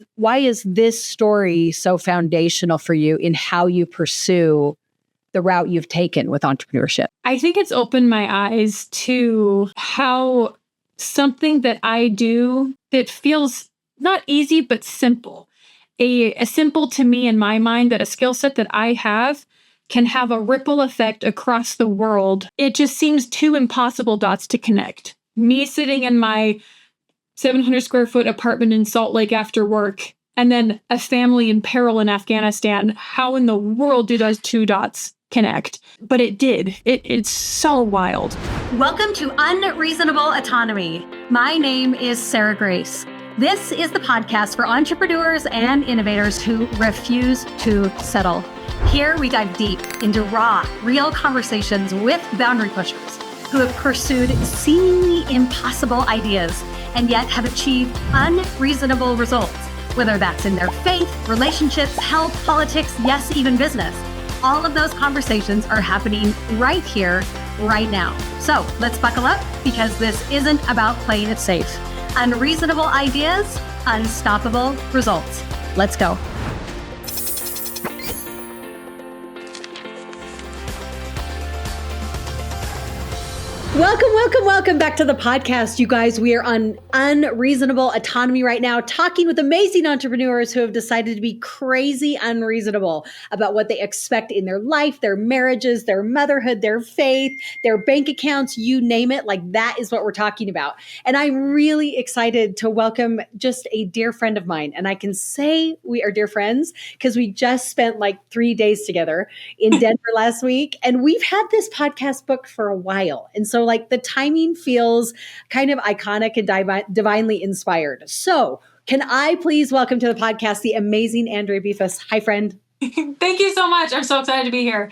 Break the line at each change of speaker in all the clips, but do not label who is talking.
is this story so foundational for you in how you pursue the route you've taken with entrepreneurship?
I think it's opened my eyes to how something that I do that feels not easy, but simple. A simple to me in my mind, that a skill set that I have can have a ripple effect across the world. It just seems too impossible dots to connect. Me sitting in my 700 square foot apartment in Salt Lake after work, and then a family in peril in Afghanistan. How in the world do those two dots connect? But it did. It's so wild.
Welcome to Unreasonable Autonomy. My name is Sarah Grace. This is the podcast for entrepreneurs and innovators who refuse to settle. Here we dive deep into raw, real conversations with boundary pushers who have pursued seemingly impossible ideas and yet have achieved unreasonable results, whether that's in their faith, relationships, health, politics, yes, even business. All of those conversations are happening right here, right now. So let's buckle up, because this isn't about playing it safe. Unreasonable ideas, unstoppable results. Let's go.
Welcome back to the podcast. You guys, we are on Unreasonable Autonomy right now, talking with amazing entrepreneurs who have decided to be crazy unreasonable about what they expect in their life, their marriages, their motherhood, their faith, their bank accounts, you name it. Like, that is what we're talking about. And I'm really excited to welcome just a dear friend of mine. And I can say we are dear friends because we just spent like 3 days together in Denver last week. And we've had this podcast booked for a while. And so like the timing feels kind of iconic and divinely inspired. So can I please welcome to the podcast the amazing Andrea Befus. Hi, friend.
Thank you so much. I'm so excited to be here.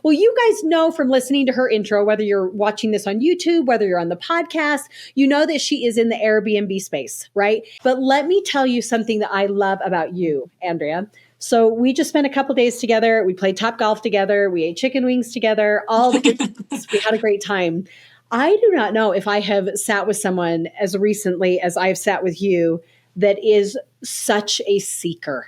Well, you guys know from listening to her intro, whether you're watching this on YouTube, whether you're on the podcast, you know that she is in the Airbnb space, right? But let me tell you something that I love about you, Andrea. So we just spent a couple days together. We played top golf together. We ate chicken wings together. All the good things. We had a great time. I do not know if I have sat with someone as recently as I've sat with you that is such a seeker.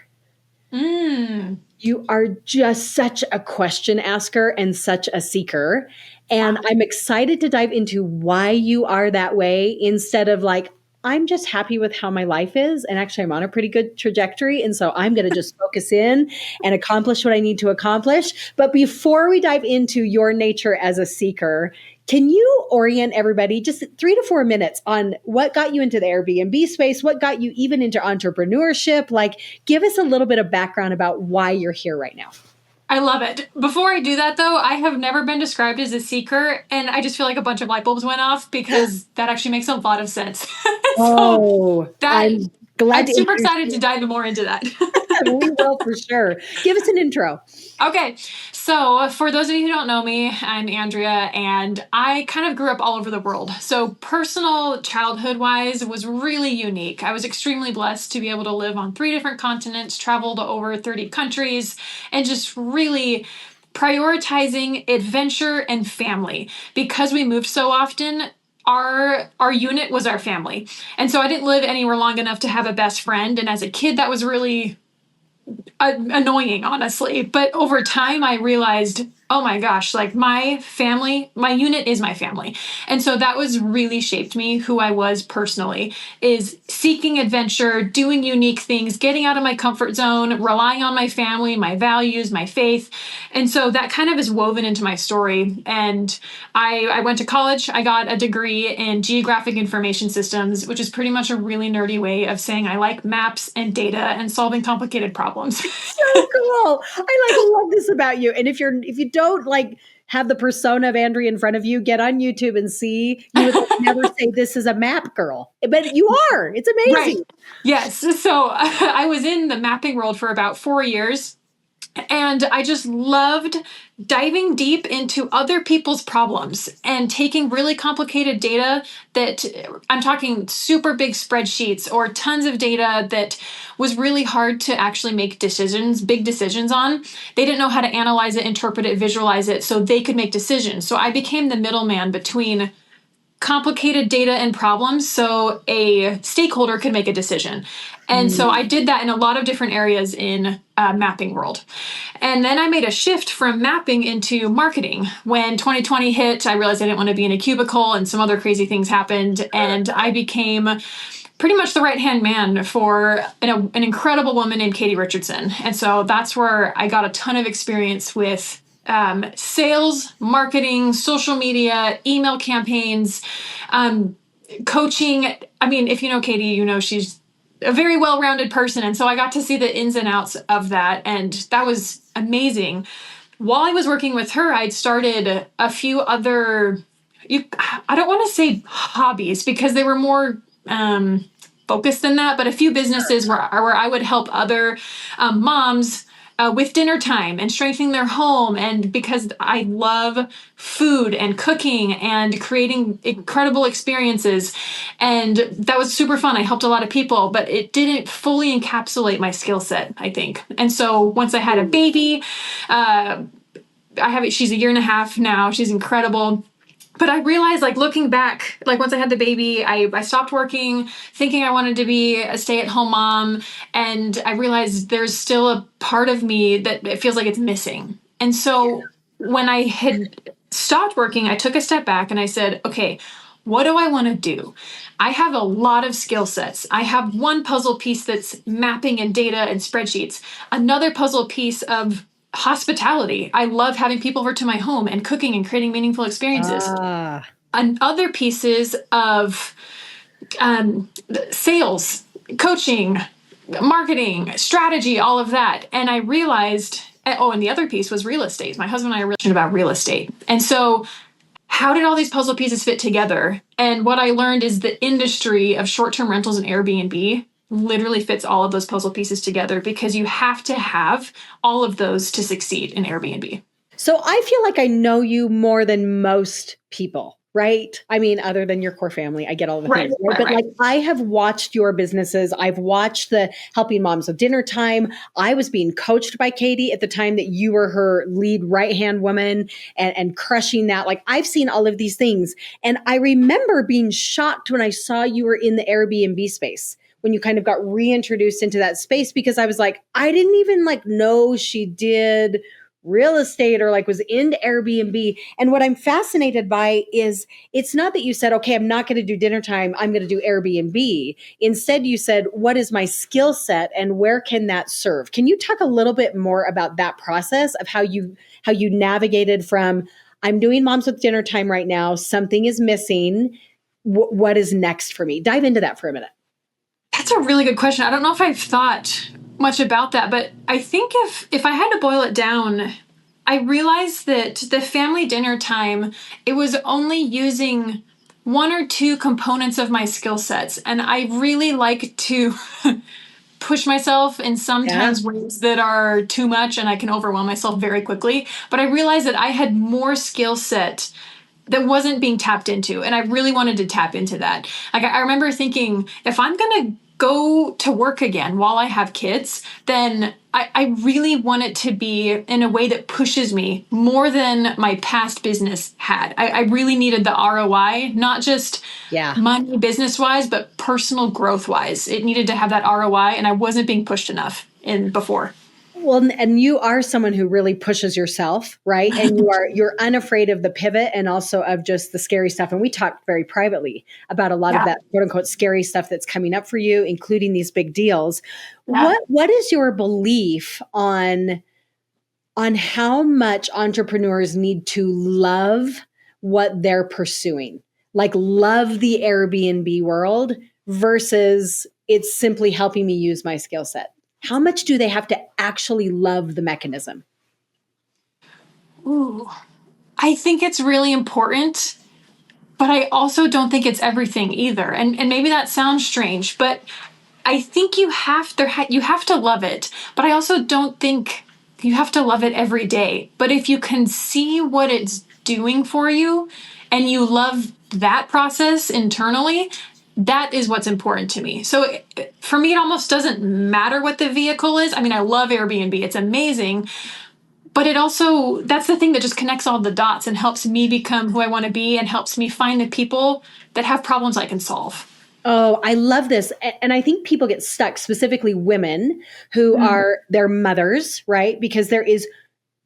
You are just such a question asker and such a seeker. And I'm excited to dive into why you are that way, instead of like, I'm just happy with how my life is. And actually, I'm on a pretty good trajectory. And so I'm going to just focus in and accomplish what I need to accomplish. But before we dive into your nature as a seeker, can you orient everybody just 3 to 4 minutes on what got you into the Airbnb space? What got you even into entrepreneurship? Like, give us a little bit of background about why you're here right now.
I love it. Before I do that, though, I have never been described as a seeker, and I just feel like a bunch of light bulbs went off, because that actually makes a lot of sense. I'm super excited to dive more into that.
We will, for sure. Give us an intro.
Okay. So for those of you who don't know me, I'm Andrea, and I kind of grew up all over the world. So personal childhood-wise was really unique. I was extremely blessed to be able to live on 3 different continents, travel to over 30 countries, and just really prioritizing adventure and family. Because we moved so often, our unit was our family. And so I didn't live anywhere long enough to have a best friend. And as a kid, that was really annoying, honestly. But over time, I realized, oh my gosh, like my family, my unit is my family. And so that was really shaped me, who I was personally, is seeking adventure, doing unique things, getting out of my comfort zone, relying on my family, my values, my faith. And so that kind of is woven into my story. And I went to college. I got a degree in geographic information systems, which is pretty much a really nerdy way of saying I like maps and data and solving complicated problems.
So cool. I love this about you. And if you don't like have the persona of Andrea in front of you, get on YouTube and see. You would never say this is a map girl, but you are. It's amazing.
Right. Yes. So I was in the mapping world for about 4 years. And I just loved diving deep into other people's problems and taking really complicated data that I'm talking super big spreadsheets or tons of data that was really hard to actually make big decisions on. They didn't know how to analyze it, interpret it, visualize it so they could make decisions. So I became the middleman between complicated data and problems so a stakeholder could make a decision. And so I did that in a lot of different areas in mapping world. And then I made a shift from mapping into marketing. When 2020 hit, I realized I didn't want to be in a cubicle and some other crazy things happened. And I became pretty much the right-hand man for an incredible woman named Katie Richardson. And so that's where I got a ton of experience with sales, marketing, social media, email campaigns, coaching. I mean, if you know Katie, you know she's a very well-rounded person. And so I got to see the ins and outs of that. And that was amazing. While I was working with her, I'd started a few other, I don't want to say hobbies because they were more focused than that, but a few businesses where I would help other moms with dinner time and strengthening their home. And because I love food and cooking and creating incredible experiences. And that was super fun. I helped a lot of people, but it didn't fully encapsulate my skill set, I think. And so once I had a baby, she's 1.5 years now. She's incredible. But I realized, like, looking back, like, once I had the baby, I stopped working, thinking I wanted to be a stay-at-home mom. And I realized there's still a part of me that it feels like it's missing. And so when I had stopped working, I took a step back and I said, okay, what do I want to do? I have a lot of skill sets. I have one puzzle piece that's mapping and data and spreadsheets, another puzzle piece of hospitality. I love having people over to my home and cooking and creating meaningful experiences. And other pieces of sales, coaching, marketing, strategy, all of that. And I realized, and the other piece was real estate. My husband and I are really passionate about real estate. And so how did all these puzzle pieces fit together? And what I learned is the industry of short-term rentals and Airbnb literally fits all of those puzzle pieces together because you have to have all of those to succeed in Airbnb.
So I feel like I know you more than most people, right? I mean, other than your core family, I get all the things. Right? But like, I have watched your businesses. I've watched the Helping Moms with Dinner Time. I was being coached by Katie at the time that you were her lead right-hand woman and crushing that. Like, I've seen all of these things. And I remember being shocked when I saw you were in the Airbnb space, when you kind of got reintroduced into that space, because I was like, I didn't even know she did real estate or was into Airbnb. And what I'm fascinated by is it's not that you said, okay, I'm not going to do dinner time, I'm going to do Airbnb. Instead, you said, what is my skill set and where can that serve? Can you talk a little bit more about that process of how you navigated from, I'm doing Moms with Dinner Time right now, something is missing, what is next for me? Dive into that for a minute.
That's a really good question. I don't know if I've thought much about that, but I think if I had to boil it down, I realized that the family dinner time, it was only using one or two components of my skill sets. And I really like to push myself in sometimes ways that are too much and I can overwhelm myself very quickly. But I realized that I had more skill set that wasn't being tapped into. And I really wanted to tap into that. I remember thinking, if I'm going to go to work again while I have kids, then I really want it to be in a way that pushes me more than my past business had. I really needed the ROI, not just money business-wise, but personal growth-wise. It needed to have that ROI, and I wasn't being pushed enough before.
Well, and you are someone who really pushes yourself, right? And you're unafraid of the pivot and also of just the scary stuff. And we talked very privately about a lot of that quote unquote scary stuff that's coming up for you, including these big deals. Yeah. What is your belief on how much entrepreneurs need to love what they're pursuing? Like, love the Airbnb world versus it's simply helping me use my skill set. How much do they have to actually love the mechanism?
Ooh, I think it's really important, but I also don't think it's everything either. And maybe that sounds strange, but I think you have to love it. But I also don't think you have to love it every day. But if you can see what it's doing for you and you love that process internally, that is what's important to me. So for me, it almost doesn't matter what the vehicle is. I mean, I love Airbnb. It's amazing. But it also, that's the thing that just connects all the dots and helps me become who I want to be and helps me find the people that have problems I can solve.
Oh, I love this. And I think people get stuck, specifically women who are their mothers, right? Because there is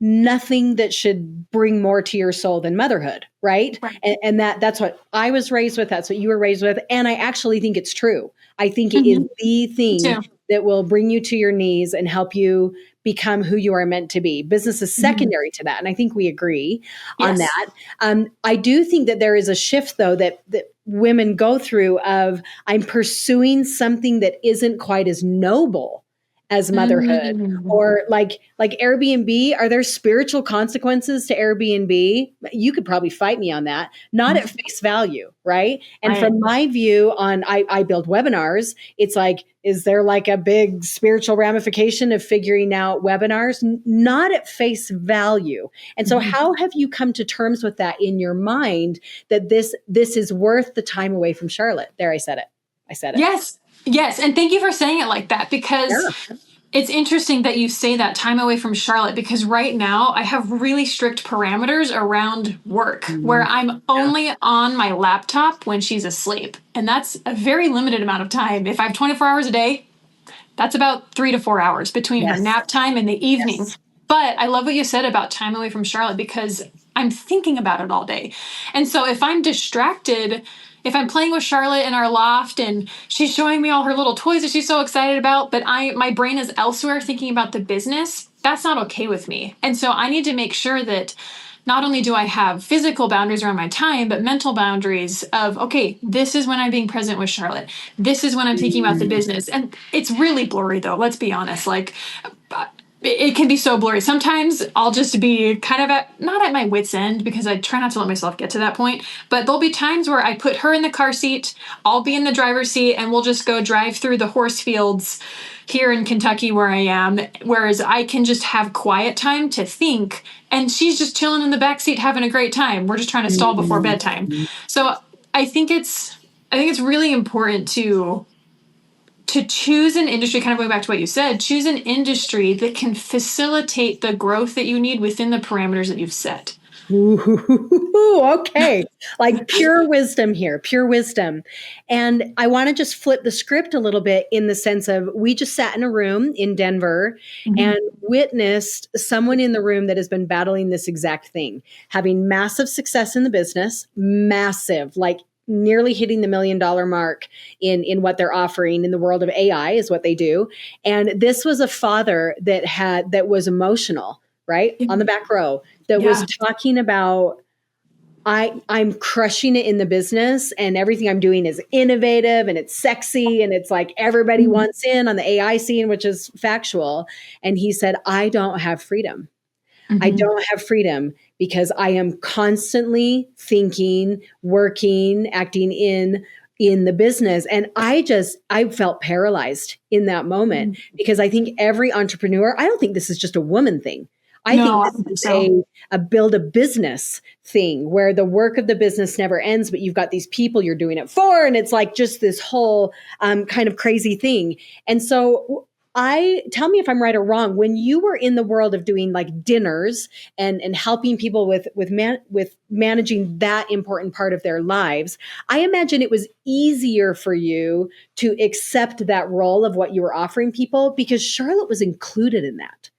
nothing that should bring more to your soul than motherhood, right? And that's what I was raised with. That's what you were raised with. And I actually think it's true. I think it is the thing that will bring you to your knees and help you become who you are meant to be. Business is secondary to that. And I think we agree on that. I do think that there is a shift, though, that women go through of, I'm pursuing something that isn't quite as noble as motherhood, or like Airbnb. Are there spiritual consequences to Airbnb? You could probably fight me on that. Not at face value, right? And from my view on, I build webinars. It's like, is there like a big spiritual ramification of figuring out webinars? Not at face value. And so how have you come to terms with that in your mind, that this is worth the time away from Charlotte? There, I said it.
Yes. And thank you for saying it like that, because it's interesting that you say that, time away from Charlotte, because right now I have really strict parameters around work where I'm only on my laptop when she's asleep. And that's a very limited amount of time. If I have 24 hours a day, that's about 3 to 4 hours between her nap time and the evening. But I love what you said about time away from Charlotte, because I'm thinking about it all day. And so if I'm distracted, if I'm playing with Charlotte in our loft and she's showing me all her little toys that she's so excited about, but my brain is elsewhere thinking about the business, that's not okay with me. And so I need to make sure that not only do I have physical boundaries around my time, but mental boundaries of, okay, this is when I'm being present with Charlotte. This is when I'm thinking about the business. And it's really blurry, though. Let's be honest. Like, it can be so blurry. Sometimes I'll just be kind of not at my wit's end, because I try not to let myself get to that point, but there'll be times where I put her in the car seat, I'll be in the driver's seat, and we'll just go drive through the horse fields here in Kentucky where I am, whereas I can just have quiet time to think, and she's just chilling in the back seat having a great time. We're just trying to stall before bedtime. So I think it's really important to choose an industry, kind of going back to what you said, choose an industry that can facilitate the growth that you need within the parameters that you've set.
Ooh, okay. Like pure wisdom here, pure wisdom. And I want to just flip the script a little bit, in the sense of, we just sat in a room in Denver and witnessed someone in the room that has been battling this exact thing, having massive success in the business, massive, like nearly hitting the $1 million mark in what they're offering in the world of AI is what they do. And this was a father that was emotional, right? On the back row, that was talking about, I'm crushing it in the business, and everything I'm doing is innovative and it's sexy, and it's like everybody wants in on the AI scene, which is factual. And he said, I don't have freedom. I don't have freedom because I am constantly thinking, working, acting in the business. And I felt paralyzed in that moment, because I think every entrepreneur, I don't think this is just a woman thing. I think this is a build a business thing, where the work of the business never ends, but you've got these people you're doing it for. And it's like just this whole kind of crazy thing. And so tell me if I'm right or wrong, when you were in the world of doing like dinners and helping people with managing that important part of their lives, I imagine it was easier for you to accept that role of what you were offering people, because Charlotte was included in that.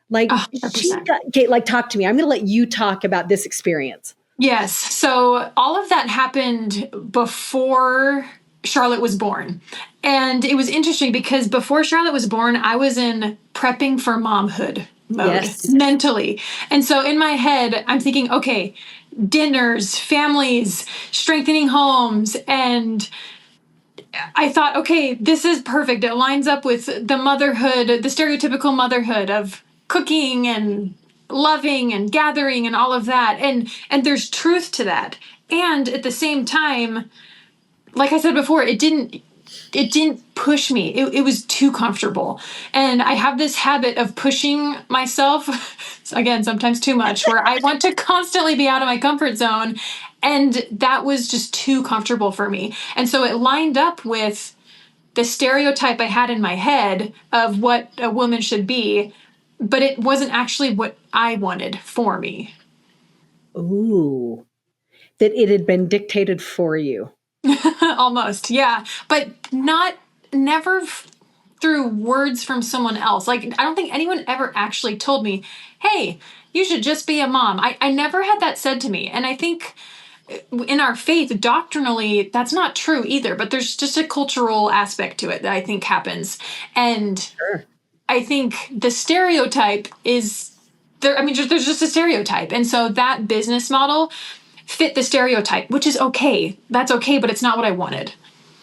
Like, talk to me. I'm going to let you talk about this experience.
Yes. So all of that happened before Charlotte was born. And it was interesting because before Charlotte was born, I was in prepping for momhood mode mentally. And so in my head, I'm thinking, okay, dinners, families, strengthening homes. And I thought, okay, this is perfect. It lines up with the motherhood, the stereotypical motherhood of cooking and loving and gathering and all of that. And there's truth to that. And at the same time, like I said before, it didn't push me. It was too comfortable. And I have this habit of pushing myself, again, sometimes too much, where I want to constantly be out of my comfort zone. And that was just too comfortable for me. And so it lined up with the stereotype I had in my head of what a woman should be, but it wasn't actually what I wanted for me.
Ooh, that it had been dictated for you.
Almost, yeah. But never through words from someone else. Like, I don't think anyone ever actually told me, hey, you should just be a mom. I never had that said to me. And I think in our faith, doctrinally, that's not true either. But there's just a cultural aspect to it that I think happens. And
Sure.
I think the stereotype is there. I mean, there's just a stereotype. And so that business model fit the stereotype, which is okay. That's okay, but it's not what I wanted.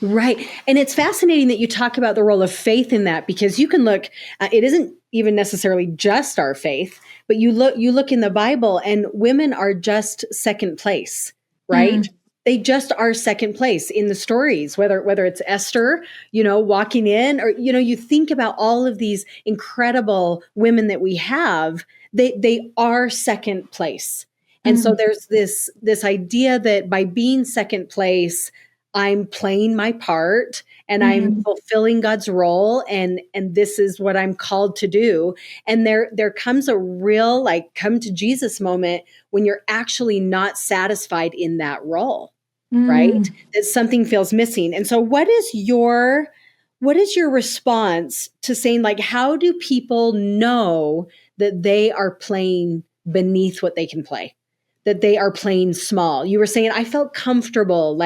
Right. And it's fascinating that you talk about the role of faith in that, because you can look, it isn't even necessarily just our faith, but you look in the Bible and women are just second place, right?
Mm.
They just are second place in the stories, whether it's Esther, walking in, or, you think about all of these incredible women that we have, they are second place. And so there's this idea that by being second place, I'm playing my part and I'm fulfilling God's role, and this is what I'm called to do. And there comes a real come to Jesus moment when you're actually not satisfied in that role, right? That something feels missing. And so what is your response to saying, how do people know that they are playing beneath what they can play, that they are playing small? You were saying, I felt comfortable.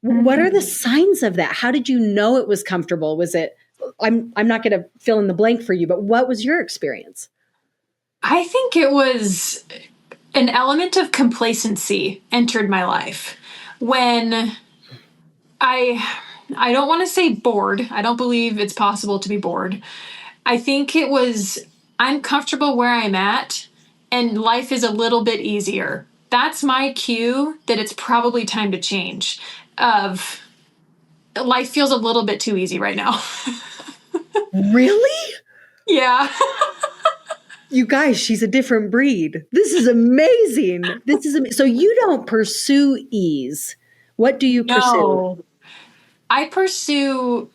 What are the signs of that? How did you know it was comfortable? Was it, I'm not going to fill in the blank for you, but what was your experience?
I think it was an element of complacency entered my life when I don't want to say bored. I don't believe it's possible to be bored. I think it was, I'm comfortable where I'm at and life is a little bit easier. That's my cue that it's probably time to change. Life feels a little bit too easy right now.
Really?
Yeah.
You guys, she's a different breed. This is amazing. So you don't pursue ease. What do you pursue?
No. I pursue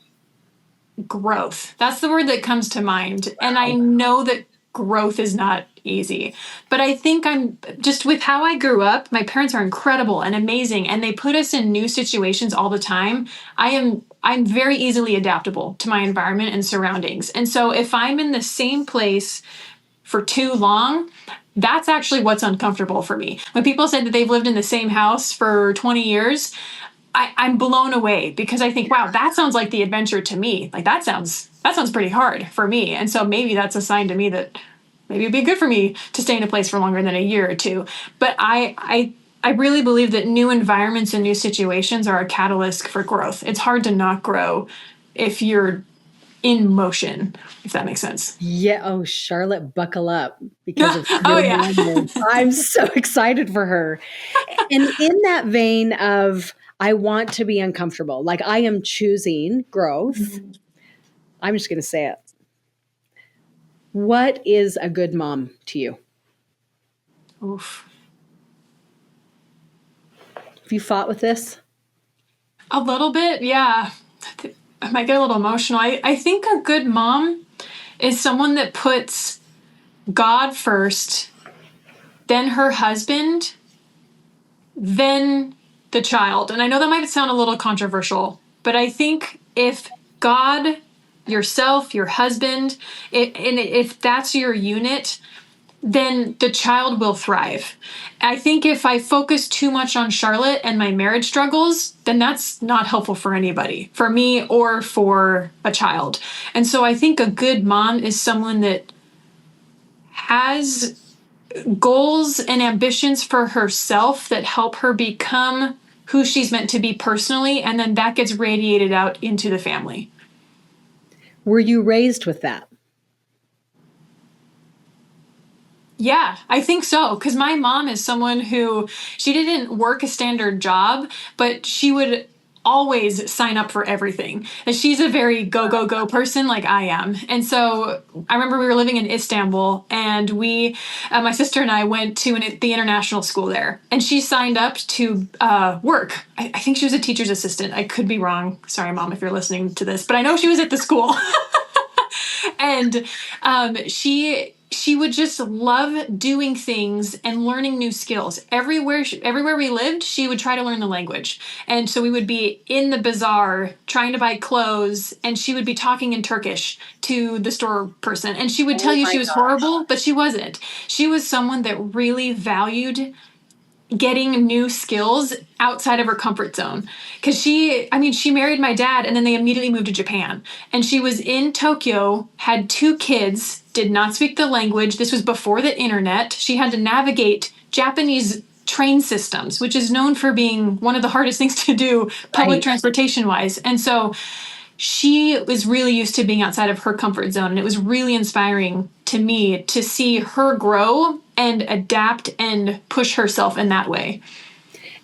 growth. That's the word that comes to mind. And I know that growth is not easy, but I think I'm just with how I grew up. My parents are incredible and amazing, and they put us in new situations all the time. I'm very easily adaptable to my environment and surroundings. And so if I'm in the same place for too long, that's actually what's uncomfortable for me. When people say that they've lived in the same house for 20 years, I'm blown away because I think, wow, that sounds like the adventure to me. Like that sounds pretty hard for me. And so maybe that's a sign to me that maybe it'd be good for me to stay in a place for longer than a year or two. But I really believe that new environments and new situations are a catalyst for growth. It's hard to not grow if you're in motion, if that makes sense.
Yeah. Oh, Charlotte, buckle up because of
oh yeah.
I'm so excited for her. And in that vein of, I want to be uncomfortable. Like I am choosing growth. I'm just going to say it. What is a good mom to you?
Oof.
Have you fought with this?
A little bit, yeah. I might get a little emotional. I think a good mom is someone that puts God first, then her husband, then the child. And I know that might sound a little controversial, but I think if God, yourself, your husband, if that's your unit, then the child will thrive. I think if I focus too much on Charlotte and my marriage struggles, then that's not helpful for anybody, for me or for a child. And so I think a good mom is someone that has goals and ambitions for herself that help her become who she's meant to be personally, and then that gets radiated out into the family.
Were you raised with that?
Yeah, I think so. Because my mom is someone who, she didn't work a standard job, but she would always sign up for everything. And she's a very go, go, go person like I am. And so I remember we were living in Istanbul and my sister and I went to the international school there. And she signed up to work. I think she was a teacher's assistant. I could be wrong. Sorry, Mom, if you're listening to this. But I know she was at the school. And she she would just love doing things and learning new skills. Everywhere we lived, she would try to learn the language. And so we would be in the bazaar trying to buy clothes, and she would be talking in Turkish to the store person. And she would tell you she was horrible, but she wasn't. She was someone that really valued getting new skills outside of her comfort zone. Because she married my dad, and then they immediately moved to Japan. And she was in Tokyo, had 2 kids, did not speak the language. This was before the internet. She had to navigate Japanese train systems, which is known for being one of the hardest things to do public transportation wise. And so she was really used to being outside of her comfort zone. And it was really inspiring to me to see her grow and adapt and push herself in that way.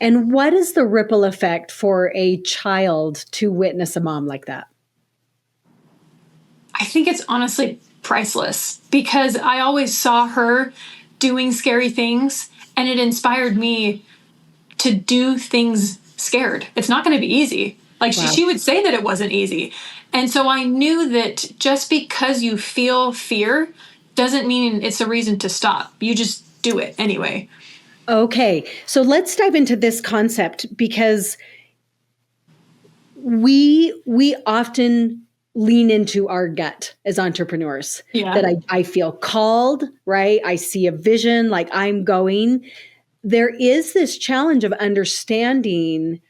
And what is the ripple effect for a child to witness a mom like that?
I think it's honestly priceless, because I always saw her doing scary things, and it inspired me to do things scared. It's not going to be easy. Like she would say that it wasn't easy. And so I knew that just because you feel fear doesn't mean it's a reason to stop. You just do it anyway.
Okay. So let's dive into this concept, because we often lean into our gut as entrepreneurs. That I feel called, right? I see a vision, like I'm going. There is this challenge of understanding,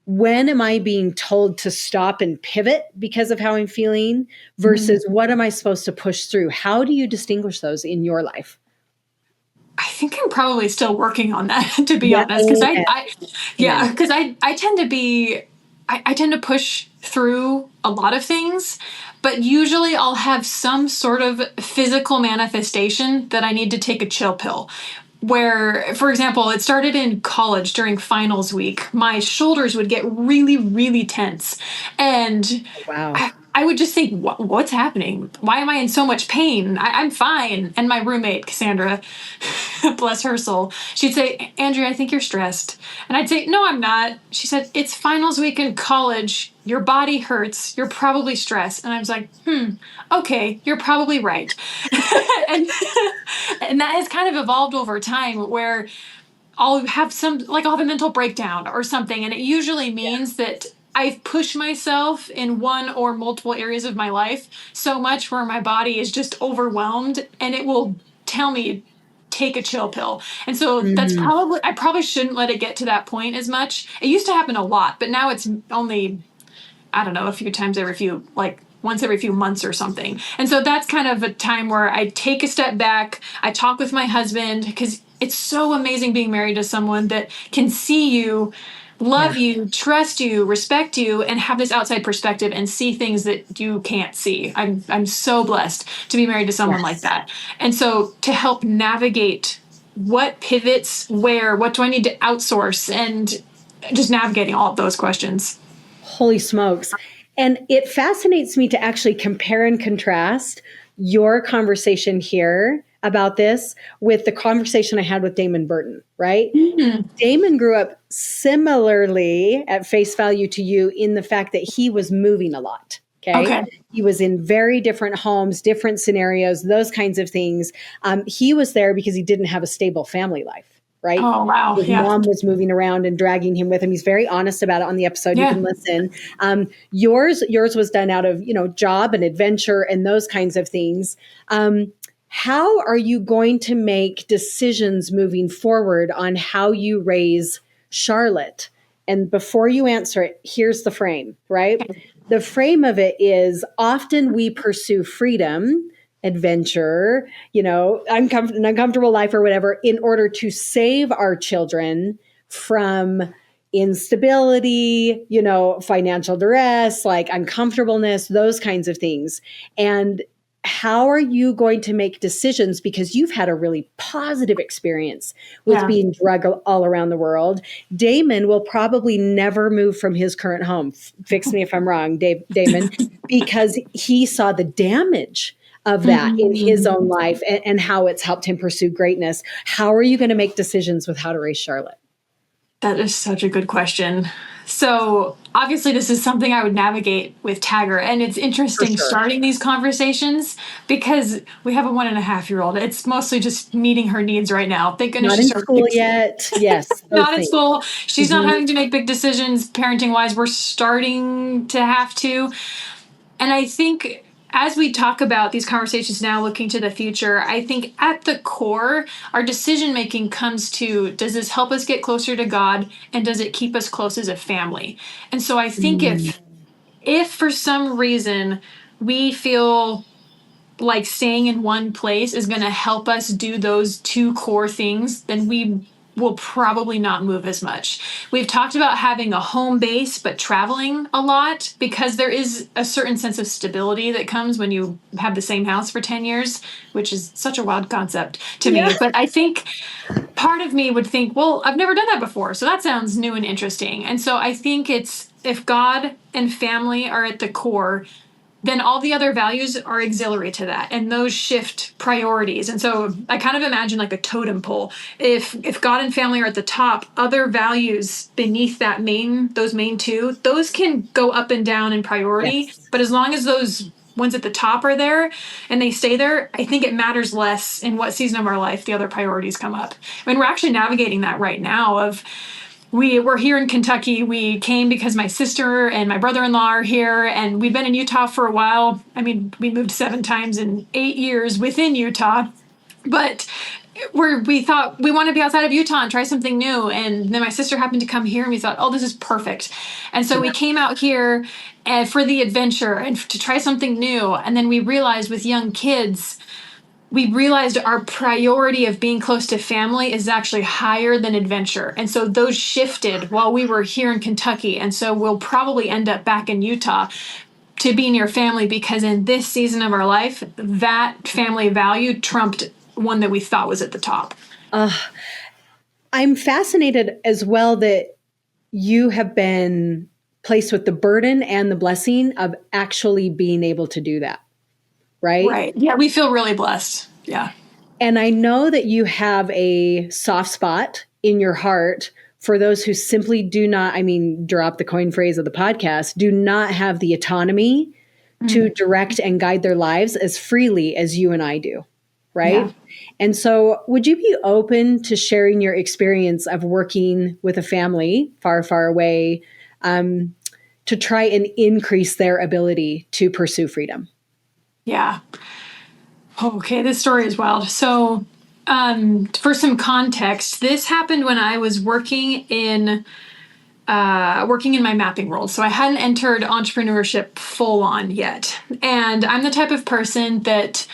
when am I being told to stop and pivot because of how I'm feeling versus what am I supposed to push through? How do you distinguish those in your life?
I think I'm probably still working on that, to be honest, because I tend to push through a lot of things, but usually I'll have some sort of physical manifestation that I need to take a chill pill. Where, for example, it started in college during finals week. My shoulders would get really, really tense. And I would just think, what's happening? Why am I in so much pain? I'm fine. And my roommate, Cassandra, bless her soul, she'd say, Andrea, I think you're stressed. And I'd say, no, I'm not. She said, it's finals week in college. Your body hurts. You're probably stressed. And I was like, okay, you're probably right. and that has kind of evolved over time, where I'll have a mental breakdown or something. And it usually means that I've pushed myself in one or multiple areas of my life so much where my body is just overwhelmed, and it will tell me, take a chill pill. And so I probably shouldn't let it get to that point as much. It used to happen a lot, but now it's only, I don't know, once every few months or something. And so that's kind of a time where I take a step back. I talk with my husband, because it's so amazing being married to someone that can see you, love you, trust you, respect you, and have this outside perspective and see things that you can't see. I'm so blessed to be married to someone like that. And so to help navigate what pivots where, what do I need to outsource, and just navigating all of those questions.
Holy smokes. And it fascinates me to actually compare and contrast your conversation here about this with the conversation I had with Damon Burton, right? Damon grew up similarly at face value to you in the fact that he was moving a lot. Okay. He was in very different homes, different scenarios, those kinds of things. He was there because he didn't have a stable family life. Right?
Oh, wow.
His mom was moving around and dragging him with him. He's very honest about it on the episode. You can listen. Yours was done out of, job and adventure and those kinds of things. How are you going to make decisions moving forward on how you raise Charlotte? And before you answer it, here's the frame, right? The frame of it is, often we pursue freedom, adventure, an uncomfortable life or whatever, in order to save our children from instability, financial duress, like uncomfortableness, those kinds of things. And how are you going to make decisions? Because you've had a really positive experience with being drugged all around the world. Damon will probably never move from his current home. Fix me if I'm wrong, Damon, because he saw the damage of that in his own life and how it's helped him pursue greatness. How are you going to make decisions with how to raise Charlotte?
That is such a good question. So obviously this is something I would navigate with Tagger. And it's interesting starting these conversations because we have a 1.5-year-old. It's mostly just meeting her needs right now. Thank goodness
Not in school yet. Yes.
Not in school. She's not having to make big decisions parenting wise. We're starting to have to. And I think as we talk about these conversations now, looking to the future, I think at the core, our decision making comes to, does this help us get closer to God? And does it keep us close as a family? And so I think if for some reason we feel like staying in one place is going to help us do those two core things, then we will probably not move as much. We've talked about having a home base, but traveling a lot because there is a certain sense of stability that comes when you have the same house for 10 years, which is such a wild concept to me. But I think part of me would think, well, I've never done that before. So that sounds new and interesting. And so I think it's, if God and family are at the core, then all the other values are auxiliary to that, and those shift priorities. And so I kind of imagine like a totem pole. If God and family are at the top, other values beneath that those main two, those can go up and down in priority. Yes. But as long as those ones at the top are there and they stay there, I think it matters less in what season of our life the other priorities come up. I mean, we're actually navigating that right now we're here in Kentucky. We came because my sister and my brother-in-law are here, and we've been in Utah for a while. I mean, we moved 7 times in 8 years within Utah, but we thought we want to be outside of Utah and try something new. And then my sister happened to come here, and we thought, oh, this is perfect. And so we came out here for the adventure and to try something new. And then we realized with young kids, our priority of being close to family is actually higher than adventure. And so those shifted while we were here in Kentucky. And so we'll probably end up back in Utah to be near family because in this season of our life, that family value trumped one that we thought was at the top.
I'm fascinated as well that you have been placed with the burden and the blessing of actually being able to do that. Right?
Yeah, we feel really blessed. Yeah.
And I know that you have a soft spot in your heart for those who simply do not, drop the coin phrase of the podcast, do not have the autonomy to direct and guide their lives as freely as you and I do. Right? Yeah. And so would you be open to sharing your experience of working with a family far, far away to try and increase their ability to pursue freedom?
Yeah. Okay, this story is wild. So, for some context, this happened when I was working in my mapping world. So I hadn't entered entrepreneurship full on yet, and I'm the type of person that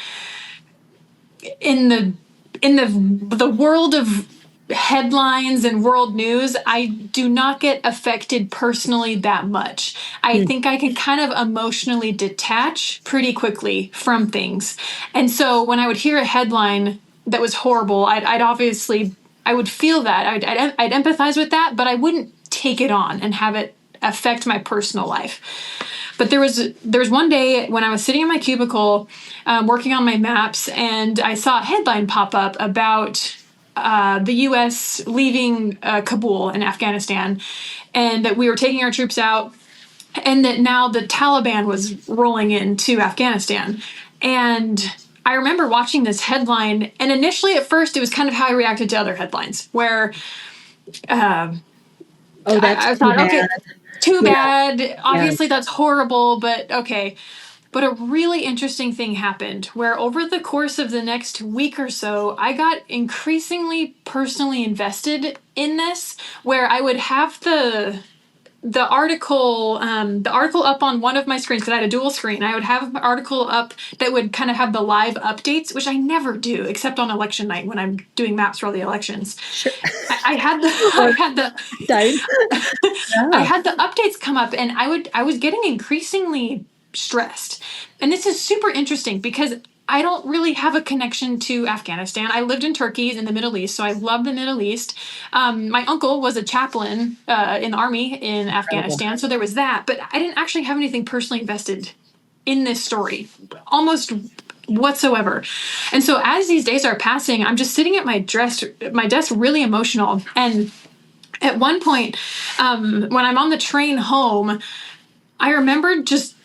in the world of headlines and world news, I do not get affected personally that much. I think I can kind of emotionally detach pretty quickly from things. And so when I would hear a headline that was horrible, I would feel that. I'd empathize with that, but I wouldn't take it on and have it affect my personal life. But there was one day when I was sitting in my cubicle working on my maps, and I saw a headline pop up about the U.S. leaving Kabul in Afghanistan, and that we were taking our troops out, and that now the Taliban was rolling into Afghanistan. And I remember watching this headline, and initially at first it was kind of how I reacted to other headlines, where I thought, okay, too bad. Obviously that's horrible, but okay. But a really interesting thing happened where over the course of the next week or so, I got increasingly personally invested in this, where I would have the article up on one of my screens, because I had a dual screen. I would have an article up that would kind of have the live updates, which I never do except on election night when I'm doing maps for all the elections. Sure. I had the updates come up, and I was getting increasingly stressed. And this is super interesting because I don't really have a connection to Afghanistan. I lived in Turkey in the Middle East, so I love the Middle East. My uncle was a chaplain in the army in Afghanistan, so there was that. But I didn't actually have anything personally invested in this story, almost whatsoever. And so as these days are passing, I'm just sitting at my desk really emotional. And At one point, when I'm on the train home, I remember just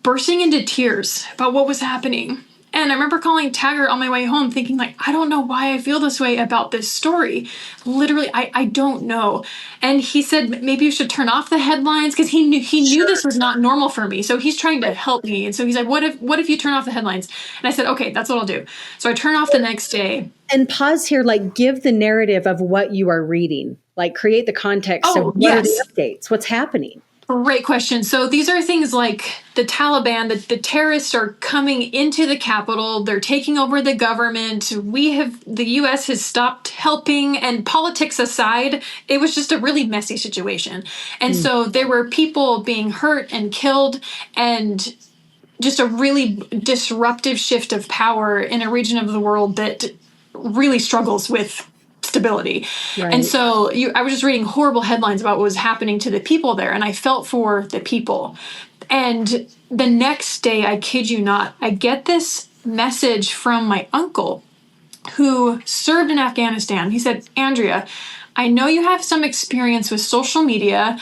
bursting into tears about what was happening. And I remember calling Taggart on my way home thinking like, I don't know why I feel this way about this story. Literally, I don't know. And he said, maybe you should turn off the headlines, because he knew this was not normal for me. So he's trying to help me. And so he's like, what if you turn off the headlines? And I said, okay, that's what I'll do. So I turn off the next day.
And pause here, like give the narrative of what you are reading, like create the context of what are the updates, what's happening.
Great question. So these are things like the Taliban, the terrorists are coming into the Capitol. They're taking over the government. The U.S. has stopped helping, and politics aside, it was just a really messy situation. And so there were people being hurt and killed, and just a really disruptive shift of power in a region of the world that really struggles with stability. Right. And so I was just reading horrible headlines about what was happening to the people there, and I felt for the people. And the next day, I kid you not, I get this message from my uncle who served in Afghanistan. He said, Andrea, I know you have some experience with social media.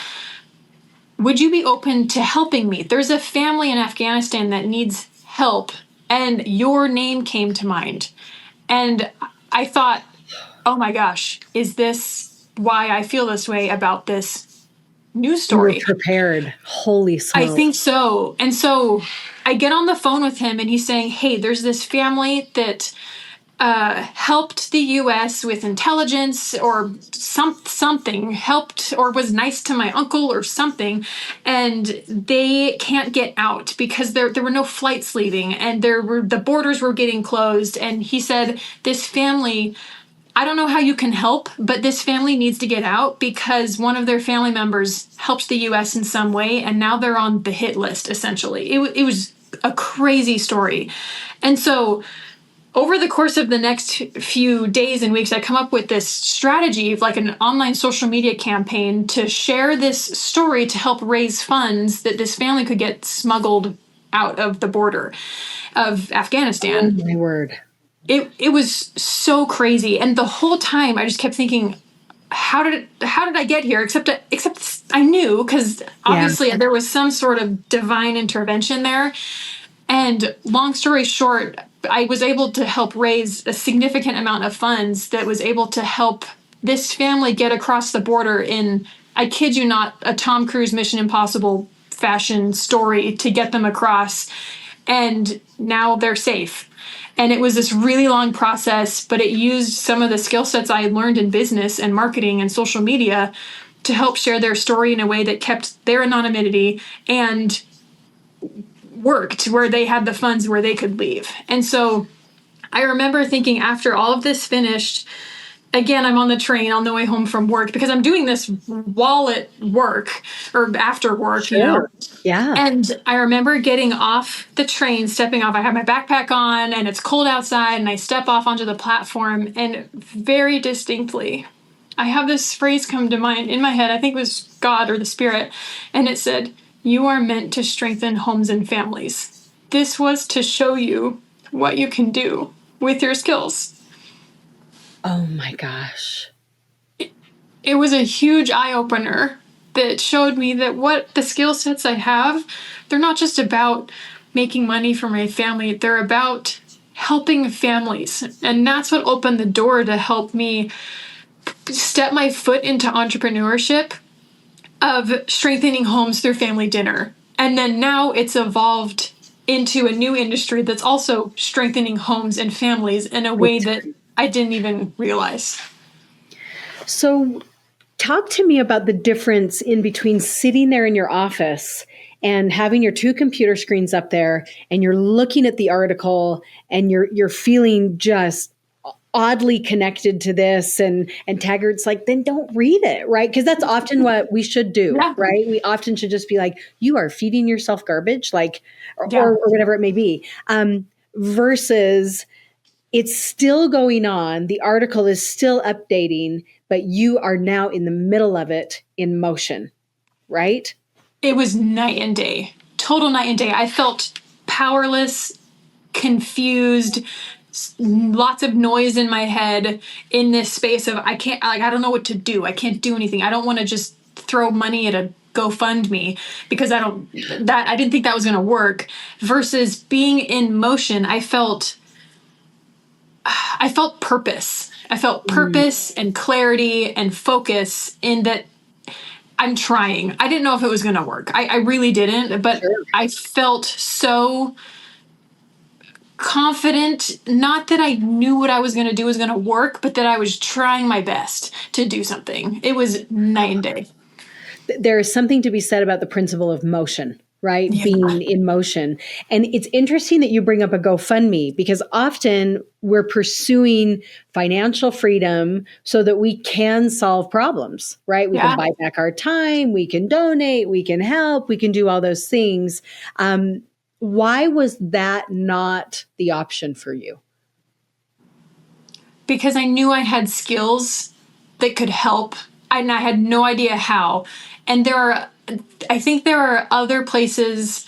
Would you be open to helping me? There's a family in Afghanistan that needs help, and your name came to mind. And I thought, oh my gosh, is this why I feel this way about this news story?
You were prepared. Holy smokes.
I think so. And so I get on the phone with him, and he's saying, hey, there's this family that helped the U.S. with intelligence or something, helped or was nice to my uncle or something, and they can't get out because there were no flights leaving, and the borders were getting closed. And he said, this family, I don't know how you can help, but this family needs to get out because one of their family members helped the U.S. in some way, and now they're on the hit list, essentially. It was a crazy story. And so over the course of the next few days and weeks, I come up with this strategy of like an online social media campaign to share this story to help raise funds that this family could get smuggled out of the border of Afghanistan.
Oh, my word.
It was so crazy. And the whole time I just kept thinking, how did I get here? Except I knew, because obviously there was some sort of divine intervention there. And long story short, I was able to help raise a significant amount of funds that was able to help this family get across the border in, I kid you not, a Tom Cruise Mission Impossible fashion story to get them across. And now they're safe. And it was this really long process, but it used some of the skill sets I had learned in business and marketing and social media to help share their story in a way that kept their anonymity and worked where they had the funds where they could leave. And so I remember thinking, after all of this finished, again, I'm on the train on the way home from work, because I'm doing this while at work or after work,
Sure.
you know?
Yeah.
And I remember getting off the train, stepping off. I have my backpack on and it's cold outside, and I step off onto the platform, and very distinctly, I have this phrase come to mind in my head. I think it was God or the Spirit. And it said, you are meant to strengthen homes and families. This was to show you what you can do with your skills.
Oh my gosh.
It was a huge eye-opener that showed me that what the skill sets I have, they're not just about making money for my family, they're about helping families. And that's what opened the door to help me step my foot into entrepreneurship of strengthening homes through family dinner. And then now it's evolved into a new industry that's also strengthening homes and families in a way that I didn't even realize.
So talk to me about the difference in between sitting there in your office and having your two computer screens up there, and you're looking at the article and you're feeling just oddly connected to this, and Taggart's like, then don't read it, right? Because that's often what we should do, right? We often should just be like, you are feeding yourself garbage, like, or whatever it may be, versus it's still going on. The article is still updating, but you are now in the middle of it in motion, right?
It was night and day, total night and day. I felt powerless, confused, lots of noise in my head in this space of I don't know what to do. I can't do anything. I don't want to just throw money at a GoFundMe because I didn't think that was going to work, versus being in motion. I felt purpose. I felt purpose and clarity and focus in that I'm trying. I didn't know if it was going to work. I really didn't, but sure. I felt so confident, not that I knew what I was going to do was going to work, but that I was trying my best to do something. It was night and day.
There is something to be said about the principle of motion, right?
Yeah.
Being in motion. And it's interesting that you bring up a GoFundMe, because often we're pursuing financial freedom so that we can solve problems, right? We can buy back our time, we can donate, we can help, we can do all those things. Why was that not the option for you?
Because I knew I had skills that could help, and I had no idea how. And I think there are other places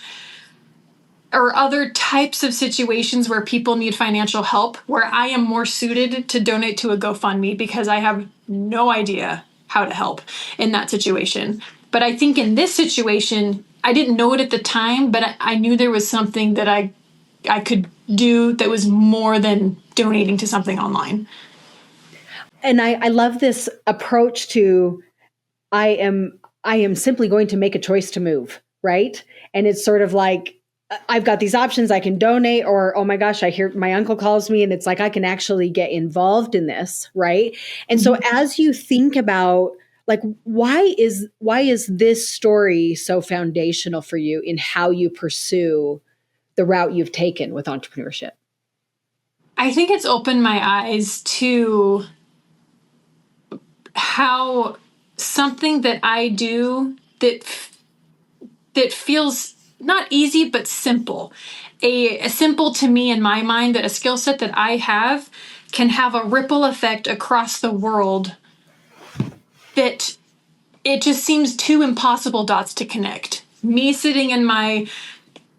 or other types of situations where people need financial help where I am more suited to donate to a GoFundMe, because I have no idea how to help in that situation. But I think in this situation, I didn't know it at the time, but I knew there was something that I could do that was more than donating to something online.
And I love this approach to, I am simply going to make a choice to move, right? And it's sort of like, I've got these options. I can donate, or, oh my gosh, I hear my uncle calls me, and it's like, I can actually get involved in this, right? And so as you think about, like, why is this story so foundational for you in how you pursue the route you've taken with entrepreneurship?
I think it's opened my eyes to how something that I do that feels not easy, but simple, a simple to me in my mind, that a skill set that I have can have a ripple effect across the world, that it just seems too impossible dots to connect. Me sitting in my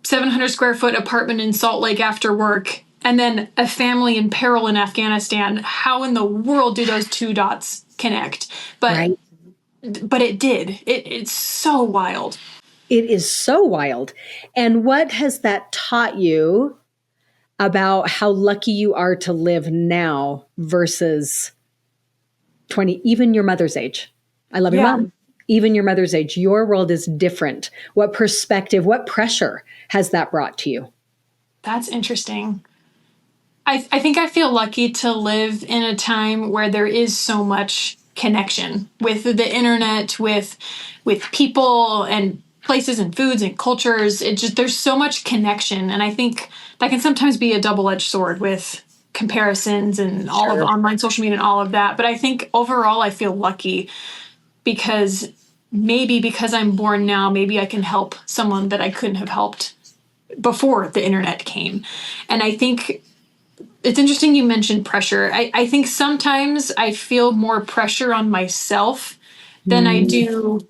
700 square foot apartment in Salt Lake after work, and then a family in peril in Afghanistan. How in the world do those two dots connect? But it did. It's so wild.
It is so wild. And what has that taught you about how lucky you are to live now versus 20, even your mother's age? I love your mom. Even your mother's age, your world is different. What perspective, what pressure has that brought to you?
That's interesting. I think I feel lucky to live in a time where there is so much connection with the internet, with people and places and foods and cultures. There's so much connection. And I think that can sometimes be a double-edged sword with comparisons and all of online social media and all of that. But I think overall I feel lucky, because I'm born now, maybe I can help someone that I couldn't have helped before the internet came. And I think it's interesting you mentioned pressure. I think sometimes I feel more pressure on myself than I do